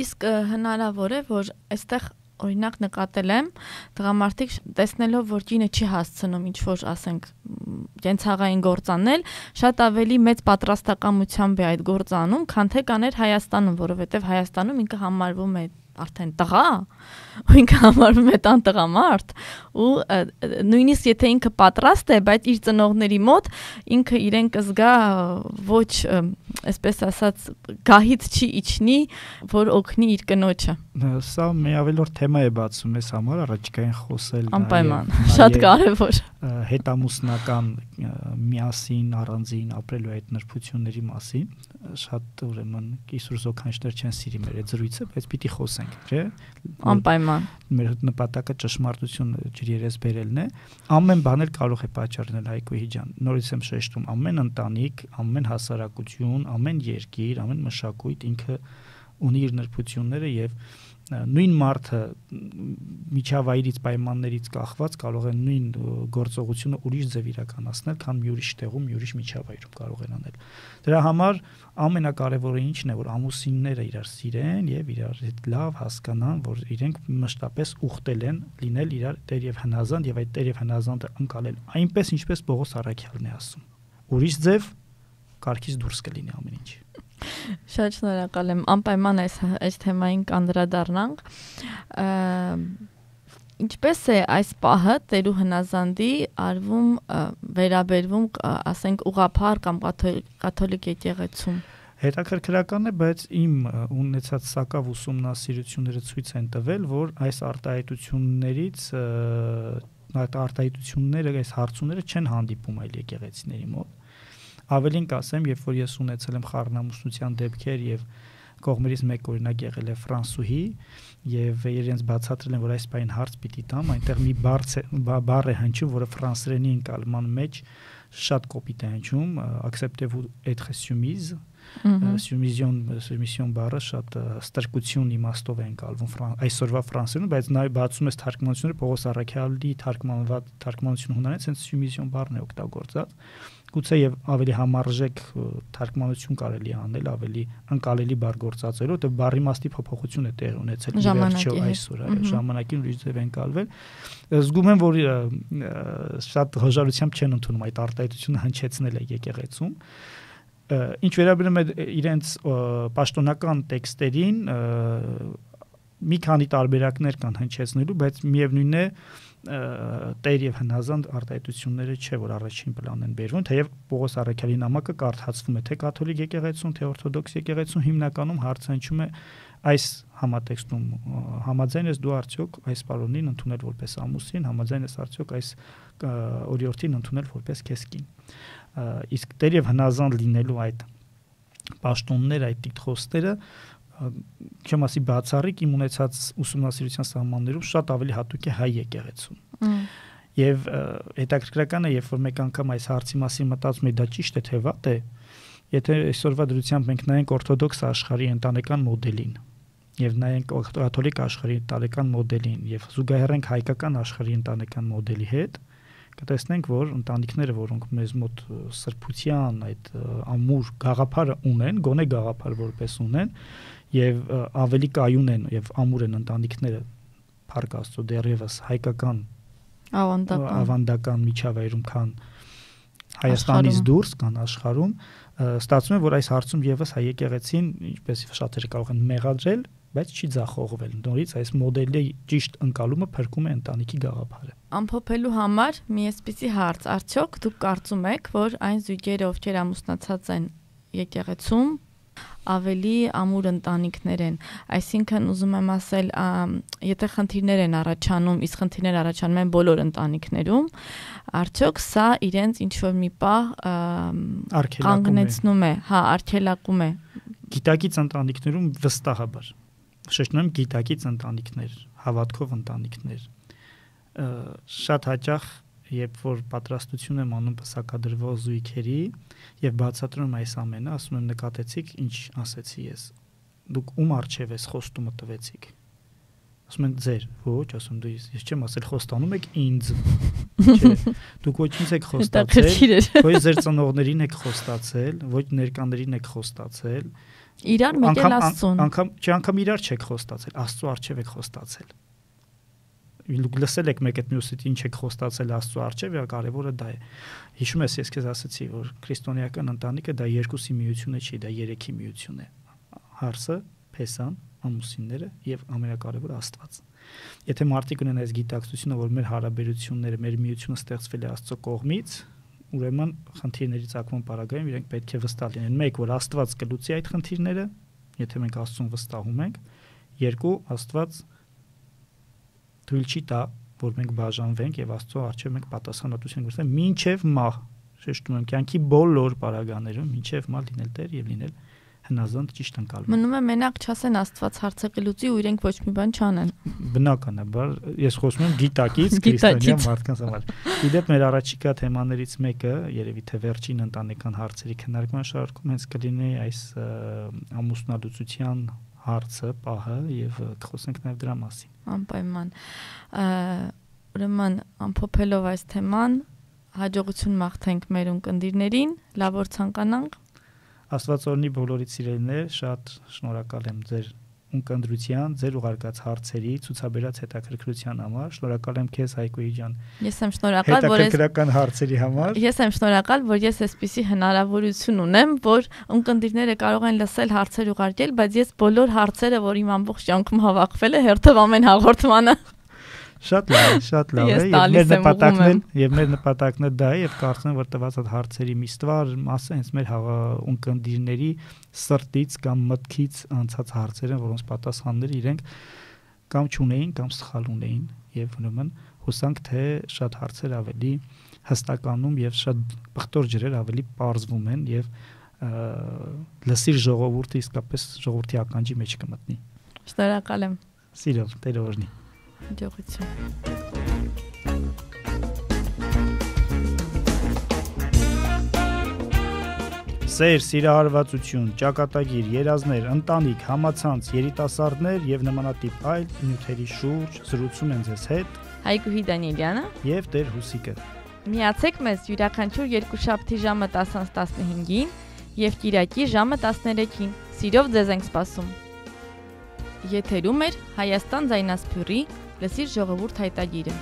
[SPEAKER 1] Իսկ հնարավոր է, որ այստեղ օրինակ նկատել եմ տղամարդիկ տեսնելով, որ կինը չի հասցնում ինչ որ ասենք կենցաղային գործ անել, շատ ավելի մեծ պատրաստակամությամբ է այդ գործը անում, քան թե կաներ Հայաստանում, որովհետև Հայաստանում ինքը համարվում է արդեն տղա, ու ինքը համարվում է տան տղամարդ, ու նույնիսկ եթե ինքը պատրաստ է, բայց իր ծնողների մոտ ինքը իրեն կզգա ոչ, այսպես ասած, գահից չի իջնի, որ օգնի իր կնոջը։
[SPEAKER 2] Սա մի ավելորդ թեմա է բացում ես համար, առաջիկային խոսել
[SPEAKER 1] անպայման, շատ կարևոր։
[SPEAKER 2] Հետամուսնական միասին առանձին ապրելու այդ նրբությունների մասին, շատ ուրեմն Իսուր զոքանչներ չեն սիրի մեր այդ զրույցը, բայց պիտի խոսենք, չէ՞։
[SPEAKER 1] Անպայման։
[SPEAKER 2] Մեր նպատակը ճշմարտություն ջրերես բերելն է։ Ամեն բան էլ կարող է պատճառ լինել, Հայկոյի ջան։ Նորից եմ շեշտում, ամեն ընտանիք, ամեն հասարակություն, ամեն երկիր, ամեն մշակույթ ինքը ունի իր նրբությունները եւ նույն մարդը միջավայրից պայմաններից կախված կարող է նույն գործողությունը ուրիշ ձև իրականացնել, քան մի ուրիշ տեղում, մի ուրիշ միջավայրում կարող են անել։ Դրա համար ամենակարևորը ինչն է, որ ամուսինները իրար սիրեն եւ իրար հետ լավ հասկանան, որ իրենք մշտապես ուխտել են լինել իրար տեր եւ հնազանդ եւ այդ տեր եւ հնազանդը ընկալել այնպես ինչպես Պողոս Առաքյալն է ասում։ Ուրիշ ձև կարգից դուրս կլինի ամեն ինչ։
[SPEAKER 1] Շատ շնորհակալ եմ, անպայման այս թեմային կանդրադառնանք։ Ինչպես է այս պահը տերու հնազանդի արվում վերաբերվում, ասենք, ուղղափառ կամ կաթոլիկ եկեղեցում։
[SPEAKER 2] Հետաքրքրական է, բայց իմ ունեցած սակավ ուսումնասիրությունները ցույց են տվել, որ այս արտահայտությունները, այս հարցումները չեն հանդիպում այլ եկեղեցիների մոտ։ Ավելին կասեմ, երբ որ ես ունեցել եմ խառնամուսնության դեպքեր եւ կողմերից մեկ օրինակ եղել է ֆրանսուհի եւ իրենց բացատրել են, որ այս բան հարց պիտի տամ, այնտեղ մի բառ է հնչում, որը ֆրանսերենի ընկալման մեջ շատ կոպիտ է հնչում, acceptez-vous être soumise, Սումիսիոն բառը շատ ստրկություն իմաստով է ընկալվում այսօրվա ֆրանսերեն, բայց նաև բացում ես թարգմանությունները Պողոս Առաքյալի թարգմանություն հունարենից հենց սումիսիոն բառն է օգտագործած։ Գուցե եւ ավելի համարժեք թարգմանություն կարելի է անել, ավելի ընկալելի բառ գործածելով, որտեղ բառի իմաստի փոփոխություն է տեղի ունեցել վերջո այսօր, ժամանակին ուրիշ ձև ընկալվել։ Զգում եմ, որ շատ հոժարությամբ չեն ընդունում այդ արտահայտությունը հնչեցնել է եկեղեցում։ Ինչ վերաբերում է իրենց պաշտոնական տեքստերին, մի քանի տարբերակներ կան հնչեցնելու, բայց միևնույնն է տեր եւ հնազանդ արտահայտությունները չէ, որ առաջին պլան են բերվում, թեև Պողոս Առաքյալի նամակը կարդացվում է թե կաթոլիկ եկեղեցում, թե օրթոդոքս եկեղեցում, հիմնականում հարցը հնչում է այս համատեքստում համաձայն ես դու արդյոք այս պարոնին ընդունել որպես ամուսին, համաձայն ես արդյոք այս օրիորդին ընդունել որպես քեզ կին։ Իսկ տեր եւ հնազանդ լինելու այդ պաշտոնները, այդ տիտղոսները չեմ ասի բացառիկ իմ ունեցած ուսումնասիրության սահմաններում շատ ավելի հատուկ է հայ եկեղեցում։ Եվ հետաքրքրական է, երբ որ մեկ անգամ այս հարցի մասին մտածում եմ, դա ճիշտ է թե վատ է, եթե այսօրվա դրությամբ մենք նայենք օրթոդոքս աշխարհի ընտանեկան մոդելին եւ նայենք կաթոլիկ աշխարհի ընտանեկան մոդելին եւ զուգահեռենք հայկական աշխարհի ընտանեկան մոդելի հետ, կտեսնենք, որ ընտանիքները, որոնք մեզ մոտ սրբության այդ ամուր գաղափարը ունեն, գոնե գաղափար որպես ունեն, եւ ավելի կայուն են եւ ամուր են ընտանիքները Փառք Աստծո դեռևս հայկական ավանդական միջավայրում, քան Հայաստանից դուրս կան աշխարհում, ստացվում է, որ այս հարցում եւս հայ եկեղեցին, ինչպես շատերը կարող են մեղադրել, բայց չի ձախողվել։ Նորից այս մոդելի ճիշտ ընկալումը փրկում է ընտանիքի գաղափարը։
[SPEAKER 1] Ամփոփելու համար մի էսպիսի հարց, արդյոք դուք կարծում եք, որ այն զույգերը, ովքեր ամուսնացած են եկեղեցում, ավելի ամուր ընտանիքներ են, այսինքն ուզում եմ ասել, եթե խնդիրներ են առաջանում, իսկ խնդիրներ առաջանում են բոլոր ընտանիքներում, արդյոք սա իրենց ինչ-որ մի պահ կանգնեցնում է, արգելակում է։
[SPEAKER 2] Գիտակից ընտանիքներում վստահաբար, շեշտում եմ գիտակից ընտանիքներ, հավատքով ընտանիքներ, շատ հաճախ երբ որ պատրաստություն եմ անում պսակադրվող զույգերի եւ բացատրում այս ամենը, ասում եմ նկատեցիք, ինչ ասեցի ես։ Դուք ում առջև ես խոստումը տվեցիք։ Ասում են ձեր, ոչ, ասում դու ես չեմ ասել խոստանում եք ինձ։ Չէ, դուք ոչ ինձ եք խոստացել, ոչ ձեր ծնողներին եք խոստացել, ոչ ներկաներին եք խոստացել։
[SPEAKER 1] Իրար մեկ էլ Աստծուն։
[SPEAKER 2] Անգամ իրար չեք խոստացել, Աստծո առջև եք խոստացել։ Դուք լսել եք մեկ այդ մյուսից ինչ եք խոստացել Աստծո առջև, եւ կարևորը դա է։ Հիշում ես, ես քեզ ասացի, որ քրիստոնեական ընտանիքը դա երկուսի միությունը չի, դա երեքի միություն է։ Հարսը, փեսան, ամուսինները եւ ամենակարևորը Աստված։ Եթե մարդիկ ունեն այս գիտակցությունը, որ մեր հարաբերությունները, մեր միությունը ստեղծվել է Աստծո կողմից, ուրեմն խնդիրների ցակման պարագայում իրենք պետք է վստահ լինեն։ Մեկ, որ Աստված կլուծի այդ խնդիրները, եթե մենք Աստծուն վստահում ենք, երկու, Աստված թույլ չի տա, որ մենք բաժանվենք եւ Աստծո առջև մենք պատասխանատվություն գործենք մինչեւ մահ, շեշտում եմ, կյանքի բոլոր պարագաներում մինչեւ մահ լինել Տեր եւ լինել հնազանդ ճիշտ ընկալում։
[SPEAKER 1] Մնում է մենակ չասեն Աստված հարցը կլուծի ու իրենք ոչ մի բան չանեն։
[SPEAKER 2] Բնականաբար, ես խոսում եմ գիտակից քրիստոնյա մարդկանց համար։ Իդեպ մեր առաջիկա թեմաներից մեկը, երևի թե վերջին ընտանեկան հարցերի քննարկման շարքում հենց կլինի այս ամուսնալուծության հարցը, պահը եւ կխոսենք նաեւ դրա մասին։
[SPEAKER 1] Անպայման։ Ուրեմն ամփոփելով այս թեման, հաջողություն մաղթենք մեր ունկնդիրներին, լավ օր ցանկանանք։
[SPEAKER 2] Աստված օրհնի բոլորիդ սիրելիներ, շատ շնորհակալ եմ ձեր ունկնդրության, ձեր ուղարկած հարցերի, ցուցաբերած հետաքրքրության համար։ Շնորհակալ եմ քեզ Հայկոյի ջան։
[SPEAKER 1] Ես եմ շնորհակալ, որ
[SPEAKER 2] հետաքրքրական հարցերի համար։
[SPEAKER 1] Ես եմ շնորհակալ, որ ես այսպիսի հնարավորություն ունեմ, որ ունկնդիրները կարող են լսել հարցեր ուղարկել, բայց ես բոլոր հարցերը, որ իմ ամբողջ կյանքում հավաքվել է, հերթով ամեն հաղորդմանը
[SPEAKER 2] Շատ լավ է, եւ մեր նպատակն է դա է, եւ կարծում եմ, որ տված այդ հարցերի մի ստվար մասը հենց մեր ունկնդիրների սրտից կամ մտքից անցած հարցեր են, որոնց պատասխանները իրենք կամ չունեին, կամ սխալ ունեին, եւ ուրեմն հուսանք, թե շատ հարցեր ավելի հստականում եւ շատ բխտոր ջրեր ավելի պարզվում են եւ լսիր ժողովուրդը իսկապես ժողովրդի ականջի մեջ կմտնի։
[SPEAKER 1] Շնորհակալ եմ։
[SPEAKER 2] Սիրով, Տերը օրհնի։ Սեր, սիրահարվածություն, ճակատագիր, երազներ, ընտանիք, համացանց, երիտասարդներ եւ նմանատիպ այլ նյութերի շուրջ զրուցում են ձեզ հետ
[SPEAKER 1] Հայգուհի Դանիելյանը
[SPEAKER 2] եւ Տեր Հուսիկը։
[SPEAKER 1] Միացեք մեզ յուրաքանչյուր երկուշաբթի ժամը 10:15-ին եւ Կիրակի ժամը 13-ին։ Սիրով ձեզ ենք սպասում։ Եթերում է Հայաստան ձայնասփյուռի լսիր ժողովուրդ հայտագիրը։